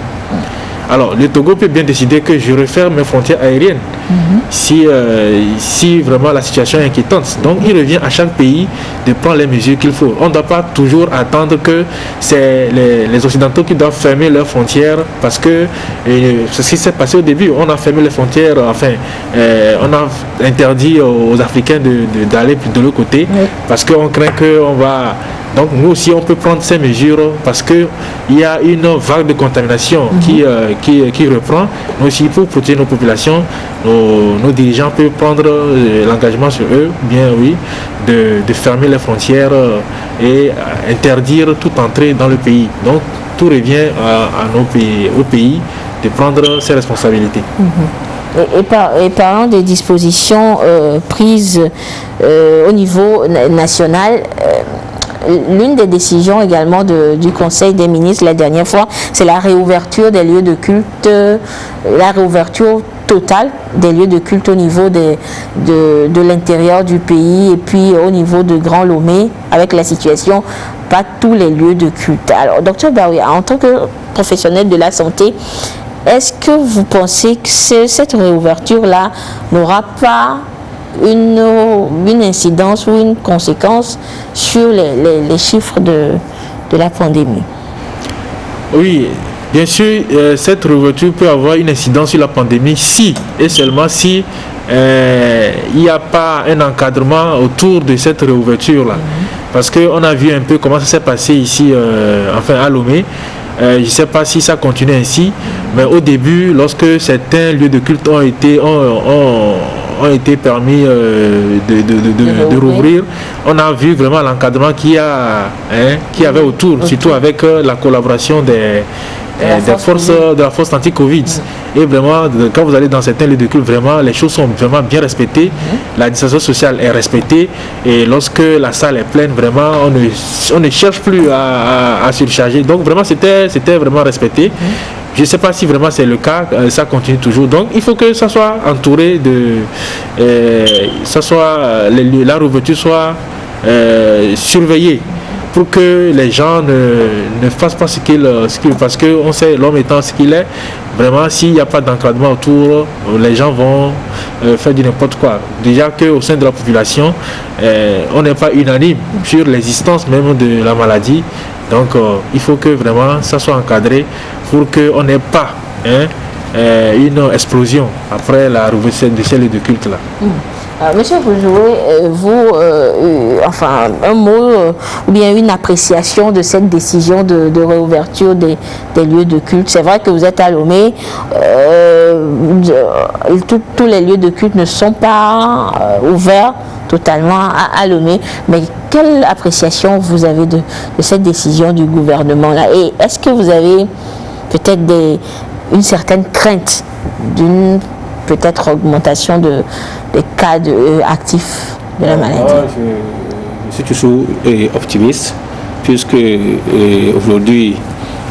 [SPEAKER 2] Alors, le Togo peut bien décider que je referme mes frontières aériennes si vraiment la situation est inquiétante. Donc, il revient à chaque pays de prendre les mesures qu'il faut. On ne doit pas toujours attendre que c'est les Occidentaux qui doivent fermer leurs frontières parce que c'est ce qui s'est passé au début. On a fermé les frontières, on a interdit aux Africains d'aller de l'autre côté parce qu'on craint qu'on va... Donc nous aussi on peut prendre ces mesures parce qu'il y a une vague de contamination qui reprend. Nous aussi pour protéger nos populations, nos dirigeants peuvent prendre l'engagement sur eux, bien oui, de fermer les frontières et interdire toute entrée dans le pays. Donc tout revient au pays de prendre ses responsabilités.
[SPEAKER 1] Et parlant des dispositions prises au niveau national, l'une des décisions également du Conseil des ministres la dernière fois, c'est la réouverture des lieux de culte, la réouverture totale des lieux de culte au niveau de l'intérieur du pays et puis au niveau de Grand Lomé, avec la situation, pas tous les lieux de culte. Alors, Dr Baouya, en tant que professionnel de la santé, est-ce que vous pensez que cette réouverture-là n'aura pas une incidence ou une conséquence sur les chiffres de la pandémie?
[SPEAKER 2] Oui, bien sûr, cette réouverture peut avoir une incidence sur la pandémie si et seulement si il n'y a pas un encadrement autour de cette réouverture-là. Parce qu'on a vu un peu comment ça s'est passé ici, à Lomé. Je ne sais pas si ça continue ainsi, mais au début, lorsque certains lieux de culte ont été permis de rouvrir, on a vu vraiment l'encadrement qu'il y avait autour, surtout avec la collaboration de la force anti-Covid. Et vraiment, quand vous allez dans certains lieux de culte, vraiment, les choses sont vraiment bien respectées. La distanciation sociale est respectée. Et lorsque la salle est pleine, vraiment, on ne cherche plus à surcharger. Donc, vraiment, c'était vraiment respecté. Je ne sais pas si vraiment c'est le cas, ça continue toujours. Donc, il faut que ça soit entouré la réouverture soit surveillée, pour que les gens ne fassent pas ce qu'ils parce qu'on sait l'homme étant ce qu'il est, vraiment s'il n'y a pas d'encadrement autour, les gens vont faire du n'importe quoi. Déjà qu'au sein de la population, on n'est pas unanime sur l'existence même de la maladie, donc il faut que vraiment ça soit encadré pour qu'on n'ait pas une explosion après la réouverture de ces lieux de culte là.
[SPEAKER 1] Monsieur un mot ou bien une appréciation de cette décision de réouverture des lieux de culte. C'est vrai que vous êtes à Lomé, tous les lieux de culte ne sont pas ouverts totalement à Lomé, mais quelle appréciation vous avez de cette décision du gouvernement là? Et est-ce que vous avez peut-être une certaine crainte d'une peut-être augmentation des cas actifs de la maladie?
[SPEAKER 3] Je suis toujours optimiste, puisque aujourd'hui,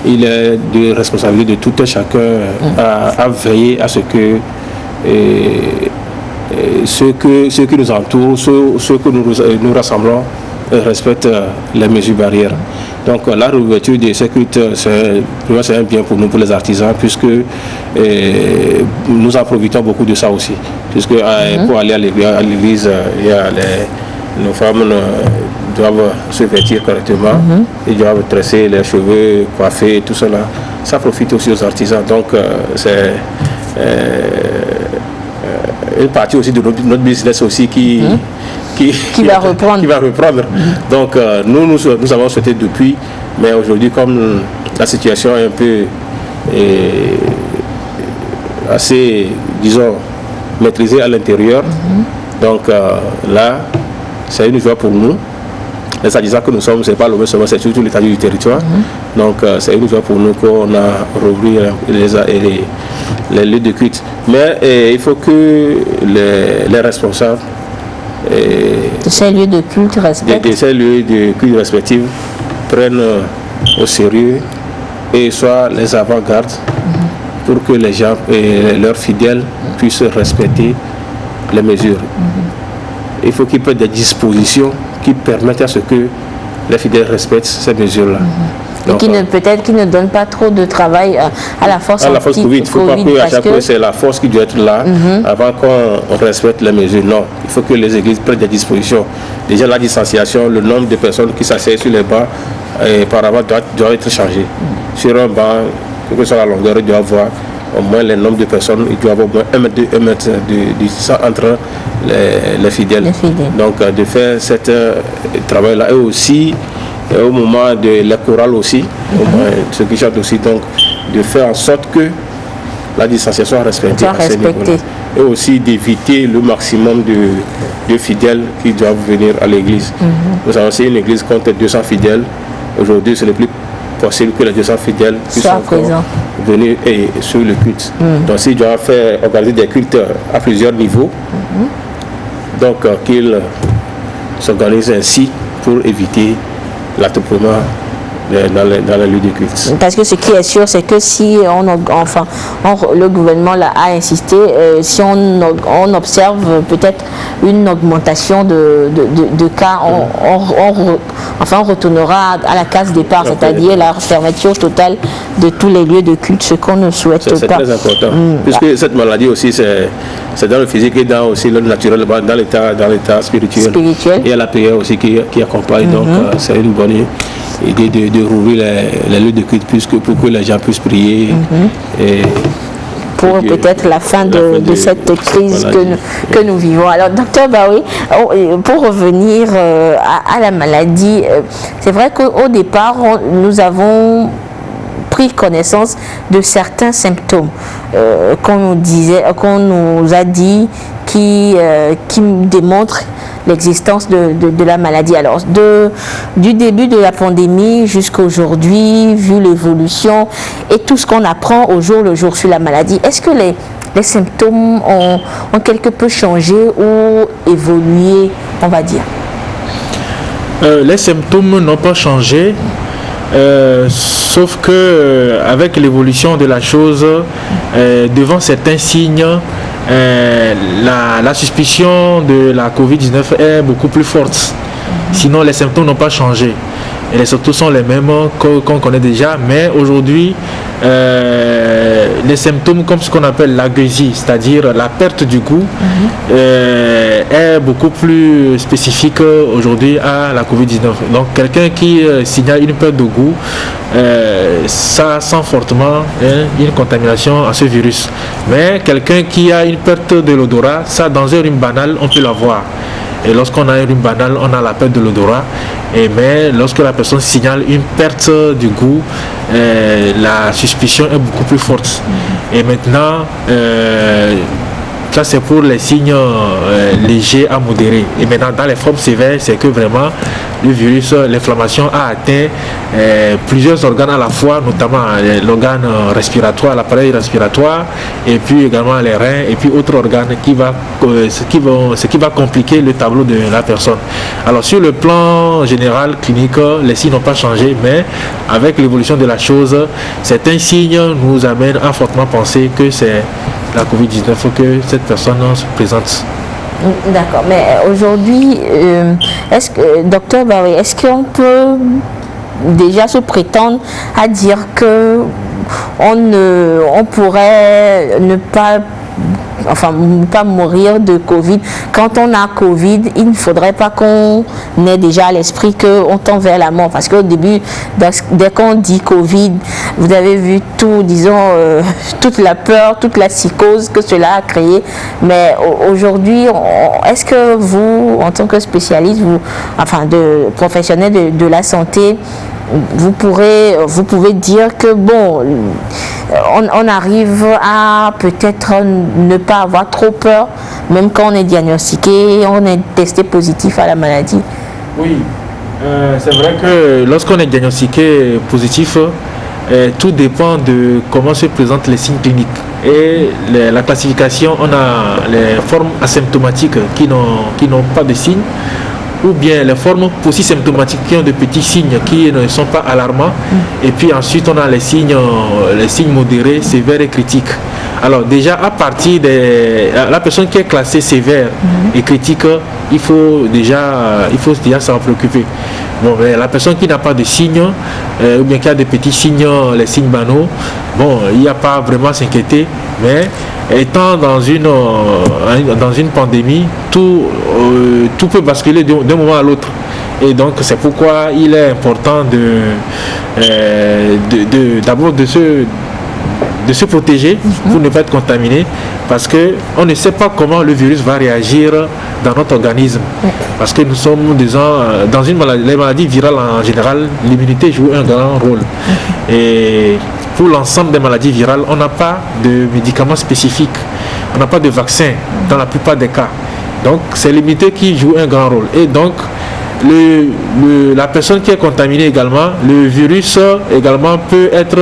[SPEAKER 3] il est de responsabilité de tout un chacun à veiller à ce que ceux qui nous entourent, ceux que nous rassemblons, respectent les mesures barrières. Donc la réouverture des circuits, c'est un bien pour nous, pour les artisans, puisque nous en profitons beaucoup de ça aussi. Puisque pour aller à l'église, nos femmes doivent se vêtir correctement, ils doivent tresser les cheveux, coiffer, tout cela. Ça profite aussi aux artisans. Donc c'est une partie aussi de notre business aussi qui va reprendre. Donc nous avons souhaité depuis, mais aujourd'hui comme la situation est un peu assez, disons, maîtrisée à l'intérieur, donc là c'est une joie pour nous. Les artisans que nous sommes, c'est pas le seulement, c'est surtout l'étendue du territoire. Donc c'est une joie pour nous qu'on a rouvert les lieux de culte. Mais il faut que les responsables
[SPEAKER 1] de ces lieux de culte
[SPEAKER 3] respectifs prennent au sérieux et soient les avant-gardes pour que les gens et leurs fidèles puissent respecter les mesures. Il faut qu'ils prennent des dispositions qui permettent à ce que les fidèles respectent ces mesures-là.
[SPEAKER 1] Et peut-être qu'ils ne donnent pas trop de travail à la force
[SPEAKER 3] Covid. Il ne faut pas que à chaque fois c'est la force qui doit être là avant qu'on respecte les mesures. Non, il faut que les églises prennent des dispositions. Déjà la distanciation, le nombre de personnes qui s'asseyent sur les bancs par avant doit être changé. Sur un banc, quelle que soit la longueur, il doit y avoir au moins le nombre de personnes, il doit y avoir au moins 1 mètre de distance entre les fidèles. Donc de faire ce travail-là et aussi au moment de la chorale aussi, ceux qui chantent aussi, donc de faire en sorte que la distanciation soit respectée à ce niveau-là. Et aussi d'éviter le maximum de fidèles qui doivent venir à l'église. Nous avons aussi une église qui compte 200 fidèles. Aujourd'hui, c'est le plus possible que les 200 fidèles puissent venir sur le culte. Donc s'ils doivent organiser des cultes à plusieurs niveaux, donc qu'ils s'organisent ainsi pour éviter l'attroupement dans les lieux de culte.
[SPEAKER 1] Parce que ce qui est sûr, c'est que si le gouvernement a insisté, si on observe peut-être une augmentation de cas, on retournera à la case départ, c'est-à-dire la fermeture totale de tous les lieux de culte, ce qu'on ne souhaite pas.
[SPEAKER 3] C'est très important, puisque cette maladie aussi, c'est dans le physique et dans aussi le naturel, dans l'état spirituel. Et il y a la prière aussi qui accompagne, donc c'est une bonne idée de rouvrir les lieux de culte pour que les gens puissent prier.
[SPEAKER 1] Pour peut-être la fin de cette crise que nous vivons. Alors, docteur Baoui, pour revenir à la maladie, c'est vrai qu'au départ, nous avons pris connaissance de certains symptômes qu'on nous a dit qui démontrent l'existence de la maladie. Alors, du début de la pandémie jusqu'à aujourd'hui, vu l'évolution et tout ce qu'on apprend au jour le jour sur la maladie, est-ce que les symptômes ont quelque peu changé ou évolué, on va dire?
[SPEAKER 2] Les symptômes n'ont pas changé. Sauf que avec l'évolution de la chose, devant certains signes, la suspicion de la Covid-19 est beaucoup plus forte. Sinon, les symptômes n'ont pas changé. Et les symptômes sont les mêmes qu'on connaît déjà, mais aujourd'hui, les symptômes comme ce qu'on appelle l'agueusie, c'est-à-dire la perte du goût, est beaucoup plus spécifique aujourd'hui à la Covid-19. Donc quelqu'un qui signale une perte de goût, ça sent fortement une contamination à ce virus. Mais quelqu'un qui a une perte de l'odorat, ça dans un rhume banal, on peut l'avoir. Et lorsqu'on a un rhume banal, on a la perte de l'odorat. Mais lorsque la personne signale une perte du goût, la suspicion est beaucoup plus forte. Et maintenant, ça c'est pour les signes légers à modérés. Et maintenant, dans les formes sévères, c'est que vraiment le virus, l'inflammation a atteint plusieurs organes à la fois, notamment l'organe respiratoire, l'appareil respiratoire, et puis également les reins, et puis autres organes ce qui va compliquer le tableau de la personne. Alors sur le plan général, clinique, les signes n'ont pas changé, mais avec l'évolution de la chose, certains signes nous amènent à fortement penser que c'est la Covid-19 que cette personne se présente.
[SPEAKER 1] D'accord, mais aujourd'hui, docteur Barry, est-ce qu'on peut déjà se prétendre à dire que on pourrait ne pas mourir de Covid? Quand on a Covid, il ne faudrait pas qu'on ait déjà à l'esprit qu'on tend vers la mort. Parce qu'au début, dès qu'on dit Covid, vous avez vu tout, disons, toute la peur, toute la psychose que cela a créé. Mais aujourd'hui, est-ce que vous, en tant que spécialiste, de professionnel de la santé, vous pouvez dire que bon, on arrive à peut-être ne pas avoir trop peur, même quand on est diagnostiqué, on est testé positif à la maladie.
[SPEAKER 2] Oui, c'est vrai que lorsqu'on est diagnostiqué positif, tout dépend de comment se présentent les signes cliniques. Et la classification, on a les formes asymptomatiques qui n'ont pas de signes, ou bien les formes polysymptomatiques qui ont de petits signes qui ne sont pas alarmants. Et puis ensuite, on a les signes modérés, sévères et critiques. Alors déjà, à partir de la personne qui est classée sévère et critique, il faut déjà s'en préoccuper. Bon, mais la personne qui n'a pas de signes, ou bien qui a des petits signes, les signes banaux, bon, il n'y a pas vraiment à s'inquiéter, mais étant dans une pandémie, tout peut basculer d'un moment à l'autre. Et donc c'est pourquoi il est important d'abord de se protéger pour ne pas être contaminé, parce qu'on ne sait pas comment le virus va réagir dans notre organisme. Parce que nous sommes dans les maladies virales en général, l'immunité joue un grand rôle. Et pour l'ensemble des maladies virales, on n'a pas de médicaments spécifiques, on n'a pas de vaccin dans la plupart des cas. Donc c'est l'immunité qui joue un grand rôle. Et donc la personne qui est contaminée également, le virus également peut être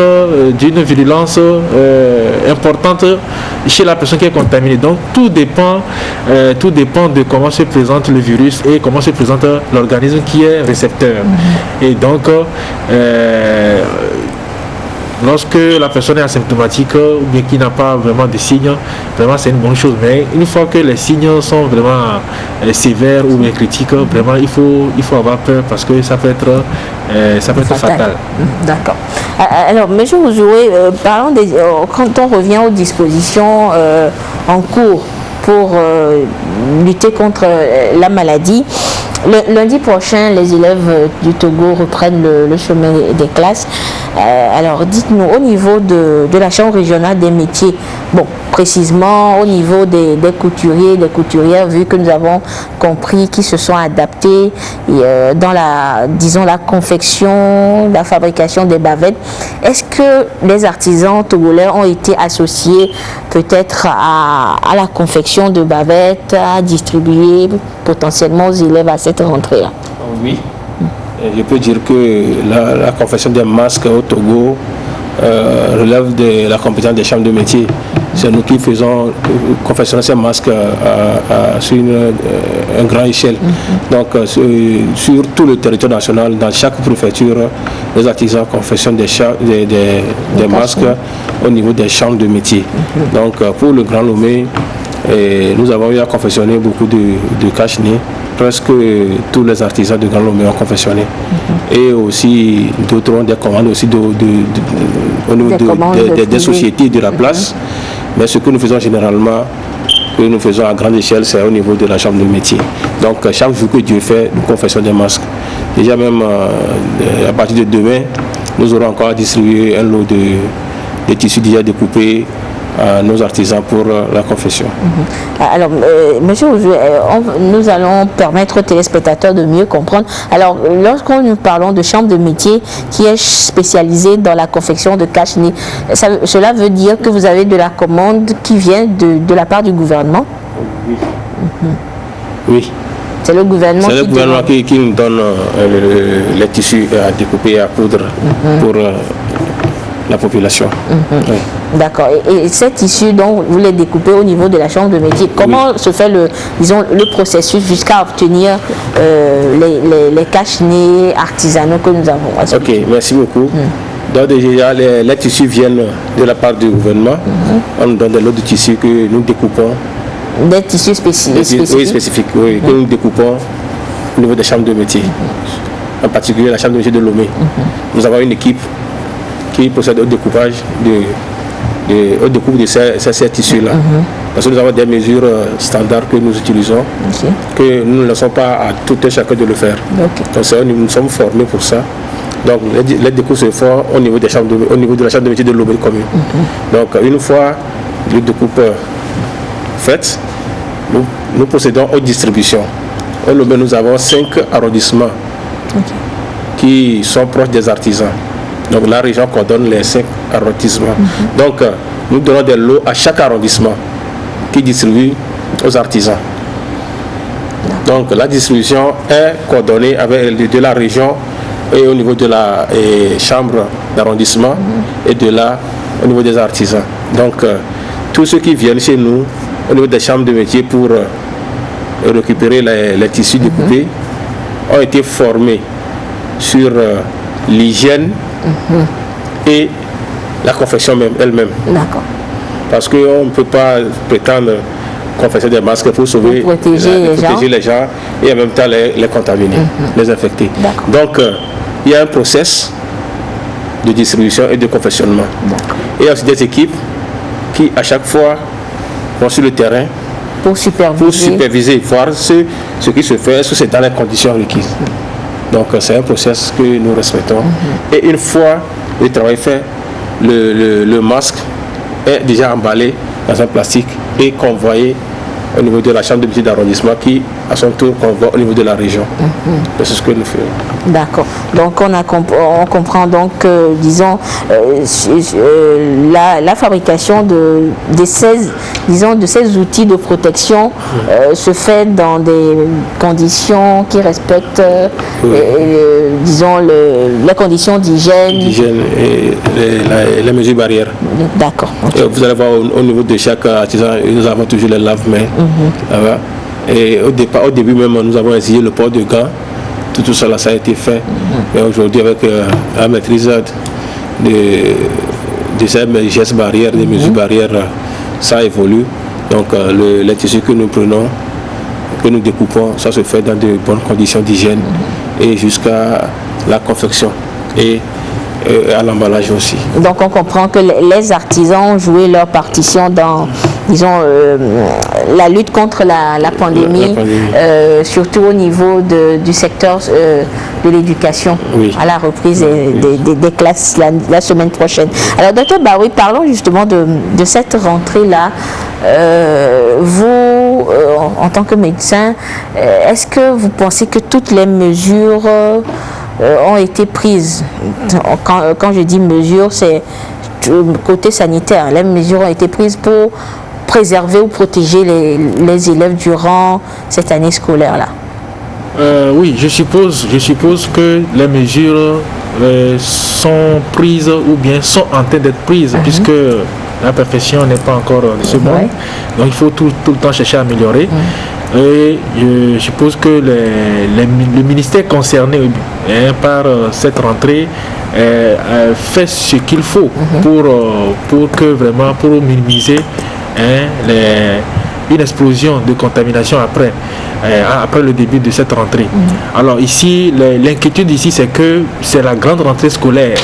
[SPEAKER 2] d'une virulence importante chez la personne qui est contaminée. Donc tout dépend de comment se présente le virus et comment se présente l'organisme qui est récepteur. Et donc lorsque la personne est asymptomatique ou bien qui n'a pas vraiment de signes, vraiment c'est une bonne chose. Mais une fois que les signes sont vraiment sévères ou bien critiques, vraiment il faut avoir peur, parce que ça peut être fatal.
[SPEAKER 1] D'accord. Alors, M. Ouzoué, parlons quand on revient aux dispositions en cours pour lutter contre la maladie. Lundi prochain, les élèves du Togo reprennent le chemin des classes. Alors, dites-nous, au niveau de la Chambre régionale des métiers, bon, précisément au niveau des couturiers, des couturières, vu que nous avons compris qu'ils se sont adaptés dans la confection, la fabrication des bavettes, est-ce que les artisans togolais ont été associés peut-être à la confection de bavettes, à distribuer potentiellement aux élèves à cette rentrée-là?
[SPEAKER 3] Oui. Je peux dire que la confection des masques au Togo relève de la compétence des chambres de métier. C'est nous qui faisons confectionner ces masques sur une grande échelle. Donc sur tout le territoire national, dans chaque préfecture, les artisans confectionnent des masques au niveau des chambres de métier. Donc pour le Grand Lomé, nous avons eu à confectionner beaucoup de cache-nez. Presque tous les artisans de Grand Lomé ont confectionné. Et aussi d'autres ont des commandes aussi au niveau des sociétés de la place. Mais ce que nous faisons généralement, que nous faisons à grande échelle, c'est au niveau de la chambre de métier. Donc chaque jour que Dieu fait, nous confectionnons des masques. Déjà même à partir de demain, nous aurons encore à distribuer un lot de tissus déjà découpés à nos artisans pour la confection.
[SPEAKER 1] Alors, monsieur, nous allons permettre aux téléspectateurs de mieux comprendre. Alors, lorsqu'on nous parlons de chambre de métier qui est spécialisée dans la confection de cache-nez, cela veut dire que vous avez de la commande qui vient de la part du gouvernement?
[SPEAKER 3] Oui. Oui.
[SPEAKER 1] C'est le gouvernement,
[SPEAKER 3] qui nous donne les tissus à découper et à coudre pour la population. Oui.
[SPEAKER 1] D'accord. Et ces tissus, donc, vous les découpez au niveau de la chambre de métier. Comment se fait le processus jusqu'à obtenir les cache-nez artisanaux que nous avons?
[SPEAKER 3] Ok, merci beaucoup. Donc déjà, les tissus viennent de la part du gouvernement. On nous donne des lots de tissus que nous découpons
[SPEAKER 1] Des tissus spécifiques.
[SPEAKER 3] Oui, spécifiques, oui, que nous découpons au niveau des chambres de métier. En particulier la chambre de métier de Lomé. Nous avons une équipe qui procède au découpage de ces tissus-là. Parce que nous avons des mesures standards que nous utilisons, que nous ne laissons pas à tout un chacun de le faire. Donc nous sommes formés pour ça. Donc les découpes se font au niveau de la chambre de métier de Lomé commune. Donc une fois les découpes faites, nous procédons aux distributions. Au Lomé, nous avons 5 arrondissements qui sont proches des artisans. Donc la région coordonne les 5 arrondissements. Donc nous donnons des lots à chaque arrondissement qui distribue aux artisans. Donc la distribution est coordonnée avec de la région et au niveau de la chambre d'arrondissement et au niveau des artisans. Donc tous ceux qui viennent chez nous au niveau des chambres de métier pour récupérer les tissus découpés ont été formés sur l'hygiène et la confection elle-même.
[SPEAKER 1] D'accord.
[SPEAKER 3] Parce qu'on ne peut pas prétendre confectionner des masques pour sauver, protéger les gens et en même temps les contaminer, les infecter. Donc, il y a un process de distribution et de confectionnement. Et il y a aussi des équipes qui, à chaque fois, vont sur le terrain
[SPEAKER 1] pour superviser,
[SPEAKER 3] voir ce qui se fait, est-ce que c'est dans les conditions requises. Donc, c'est un process que nous respectons. Et une fois le travail fait, le masque est déjà emballé dans un plastique et convoyé au niveau de la chambre de métier d'arrondissement qui, à son tour, convoie au niveau de la région. C'est ce que nous faisons.
[SPEAKER 1] D'accord. Donc, on comprend donc, disons, la fabrication de ces outils de protection se fait dans des conditions qui respectent, disons, les conditions d'hygiène.
[SPEAKER 3] L'hygiène et les mesures barrières.
[SPEAKER 1] D'accord.
[SPEAKER 3] Vous allez voir au niveau de chaque artisan, nous avons toujours les lave-mains. Et au début même, nous avons essayé le port de gants. Tout ça, ça a été fait. Mais aujourd'hui, avec la maîtrise de ces gestes barrières, des mesures barrières, ça évolue. Donc, les tissus que nous prenons, que nous découpons, ça se fait dans de bonnes conditions d'hygiène et jusqu'à la confection et à l'emballage aussi.
[SPEAKER 1] Donc on comprend que les artisans ont joué leur partition dans, disons, la lutte contre la pandémie, surtout au niveau du secteur de l'éducation, à la reprise des classes la semaine prochaine. Alors Dr Baoui, parlons justement de cette rentrée-là. Vous, en tant que médecin, est-ce que vous pensez que toutes les mesures ont été prises? Quand je dis mesures, c'est côté sanitaire. Les mesures ont été prises pour préserver ou protéger les élèves durant cette année scolaire-là.
[SPEAKER 2] Oui, je suppose que les mesures sont prises ou bien sont en train d'être prises, puisque la perfection n'est pas encore de ce monde. Donc il faut tout le temps chercher à améliorer. Et je suppose que le ministère concerné par cette rentrée fait ce qu'il faut pour minimiser une explosion de contamination après le début de cette rentrée. Alors ici, l'inquiétude ici, c'est que c'est la grande rentrée scolaire.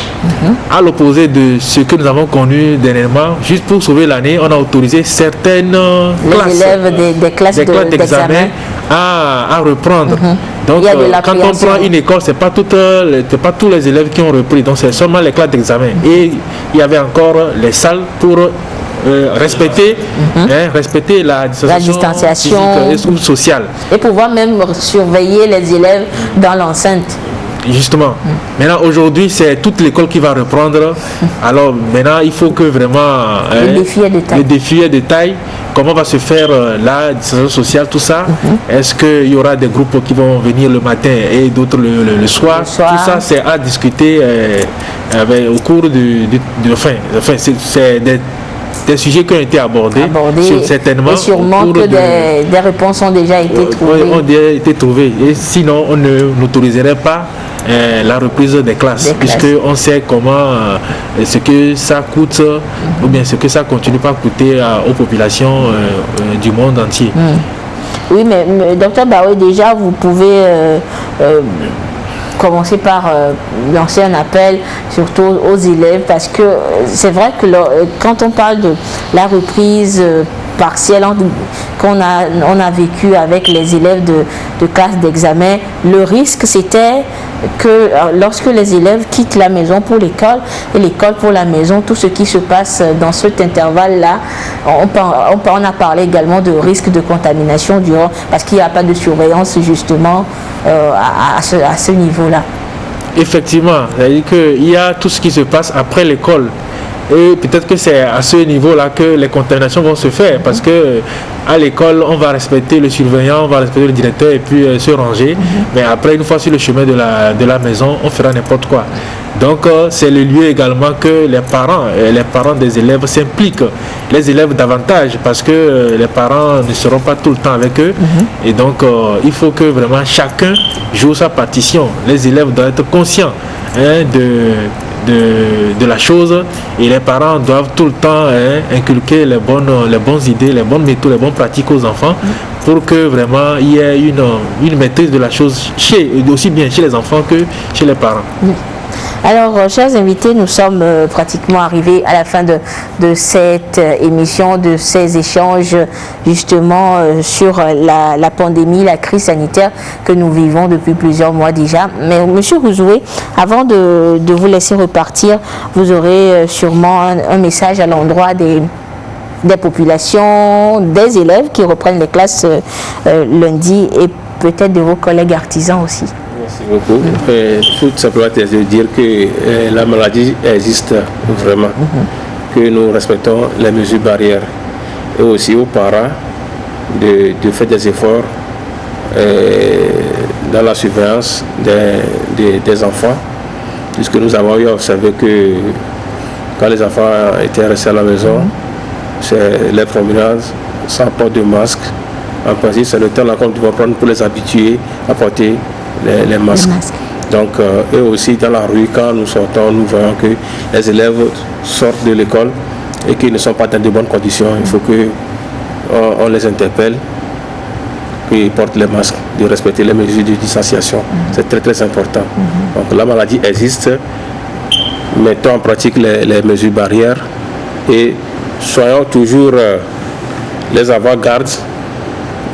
[SPEAKER 2] À l'opposé de ce que nous avons connu dernièrement, juste pour sauver l'année, on a autorisé certaines
[SPEAKER 1] élèves des classes d'examen
[SPEAKER 2] à reprendre. Donc quand on prend une école, c'est pas tous les élèves qui ont repris, donc c'est seulement les classes d'examen. Et il y avait encore les salles pour respecter la distanciation physique et sociale.
[SPEAKER 1] Et pouvoir même surveiller les élèves dans l'enceinte.
[SPEAKER 2] Justement. Maintenant, aujourd'hui, c'est toute l'école qui va reprendre. Alors, maintenant, il faut que vraiment...
[SPEAKER 1] le
[SPEAKER 2] défi est de taille. Comment va se faire la distanciation sociale, tout ça? Est-ce qu'il y aura des groupes qui vont venir le matin et d'autres le soir? Tout ça, c'est à discuter au cours c'est des des sujets qui ont été abordés. Certainement.
[SPEAKER 1] Et sûrement que des réponses ont déjà été trouvées.
[SPEAKER 2] Ont déjà été trouvées. Et sinon, on n'autoriserait pas la reprise des classes, puisqu'on sait comment, ce que ça coûte, ou bien ce que ça continue pas à coûter aux populations du monde entier.
[SPEAKER 1] Oui, mais Dr Baoué, déjà, vous pouvez commencer par lancer un appel surtout aux élèves, parce que c'est vrai que quand on parle de la reprise partielle qu'on a vécu avec les élèves de classe d'examen, le risque c'était que lorsque les élèves quittent la maison pour l'école et l'école pour la maison, tout ce qui se passe dans cet intervalle-là, on a parlé également de risque de contamination parce qu'il n'y a pas de surveillance justement à ce niveau-là.
[SPEAKER 2] Effectivement, c'est-à-dire qu'il y a tout ce qui se passe après l'école. Et peut-être que c'est à ce niveau-là que les contaminations vont se faire, parce que à l'école, on va respecter le surveillant, on va respecter le directeur et puis se ranger. Mais après, une fois sur le chemin de la maison, on fera n'importe quoi. Donc, c'est le lieu également que les parents des élèves s'impliquent, les élèves davantage, parce que les parents ne seront pas tout le temps avec eux. Et donc, il faut que vraiment chacun joue sa partition. Les élèves doivent être conscients de la chose, et les parents doivent tout le temps inculquer les bonnes idées, les bonnes méthodes, les bonnes pratiques aux enfants, pour que vraiment il y ait une maîtrise de la chose aussi bien chez les enfants que chez les parents.
[SPEAKER 1] Alors, chers invités, nous sommes pratiquement arrivés à la fin de cette émission, de ces échanges justement sur la pandémie, la crise sanitaire que nous vivons depuis plusieurs mois déjà. Mais Monsieur Ouzoué, avant de vous laisser repartir, vous aurez sûrement un message à l'endroit des populations, des élèves qui reprennent les classes lundi, et peut-être de vos collègues artisans aussi.
[SPEAKER 3] Merci beaucoup. Tout simplement de dire que la maladie existe vraiment, que nous respectons les mesures barrières, et aussi aux parents de faire des efforts dans la surveillance des enfants, puisque nous avons eu à observer que quand les enfants étaient restés à la maison, c'est les promenades sans port de masque. En principe, c'est le temps là qu'on doit prendre pour les habituer à porter les masques. Donc, et aussi dans la rue, quand nous sortons, nous voyons que les élèves sortent de l'école et qu'ils ne sont pas dans de bonnes conditions. Il faut qu'on les interpelle, qu'ils portent les masques, de respecter les mesures de distanciation. C'est très très important. Donc la maladie existe, mettons en pratique les mesures barrières et soyons toujours les avant-gardes,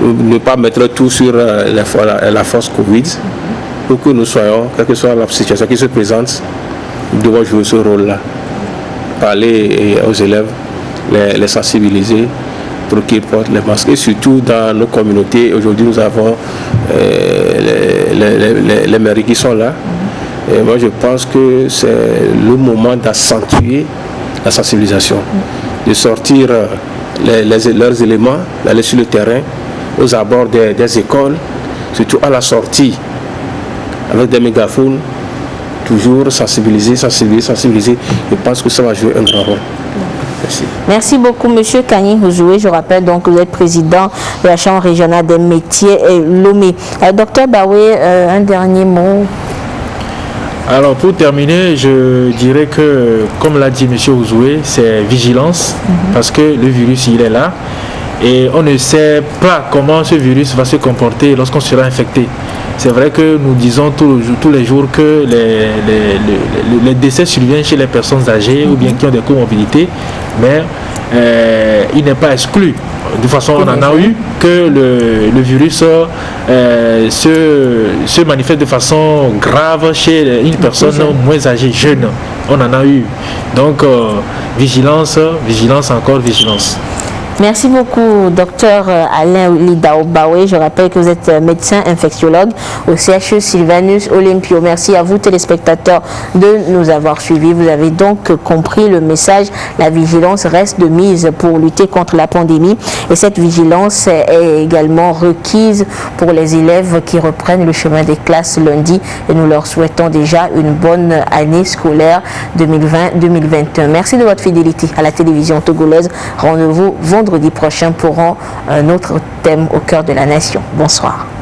[SPEAKER 3] ne pas mettre tout sur la force Covid, pour que nous soyons, quelle que soit la situation qui se présente, nous devons jouer ce rôle-là. Parler aux élèves, les sensibiliser pour qu'ils portent les masques. Et surtout dans nos communautés, aujourd'hui nous avons les mairies qui sont là. Et moi je pense que c'est le moment d'accentuer la sensibilisation, de sortir leurs éléments, d'aller sur le terrain, aux abords des écoles, surtout à la sortie, avec des mégaphones, toujours sensibiliser. Je pense que ça va jouer un grand rôle. Merci.
[SPEAKER 1] Merci beaucoup, Monsieur Kani Ouzoué. Je rappelle donc que vous êtes président de la Chambre régionale des métiers et Lomé. Docteur Baoué, un dernier mot.
[SPEAKER 2] Alors pour terminer, je dirais que, comme l'a dit M. Ouzoué, c'est vigilance, parce que le virus il est là et on ne sait pas comment ce virus va se comporter lorsqu'on sera infecté. C'est vrai que nous disons tous les jours que les décès surviennent chez les personnes âgées ou bien qui ont des comorbidités, mais il n'est pas exclu. De toute façon, on en a eu que le virus se manifeste de façon grave chez une personne moins âgée, jeune. On en a eu. Donc, vigilance, encore vigilance.
[SPEAKER 1] Merci beaucoup, docteur Alain Lidaobawe. Je rappelle que vous êtes médecin infectiologue au CHU Sylvanus Olympio. Merci à vous, téléspectateurs, de nous avoir suivis. Vous avez donc compris le message. La vigilance reste de mise pour lutter contre la pandémie. Et cette vigilance est également requise pour les élèves qui reprennent le chemin des classes lundi. Et nous leur souhaitons déjà une bonne année scolaire 2020-2021. Merci de votre fidélité à la télévision togolaise. Rendez-vous vendredi prochain pour un autre thème au cœur de la nation. Bonsoir.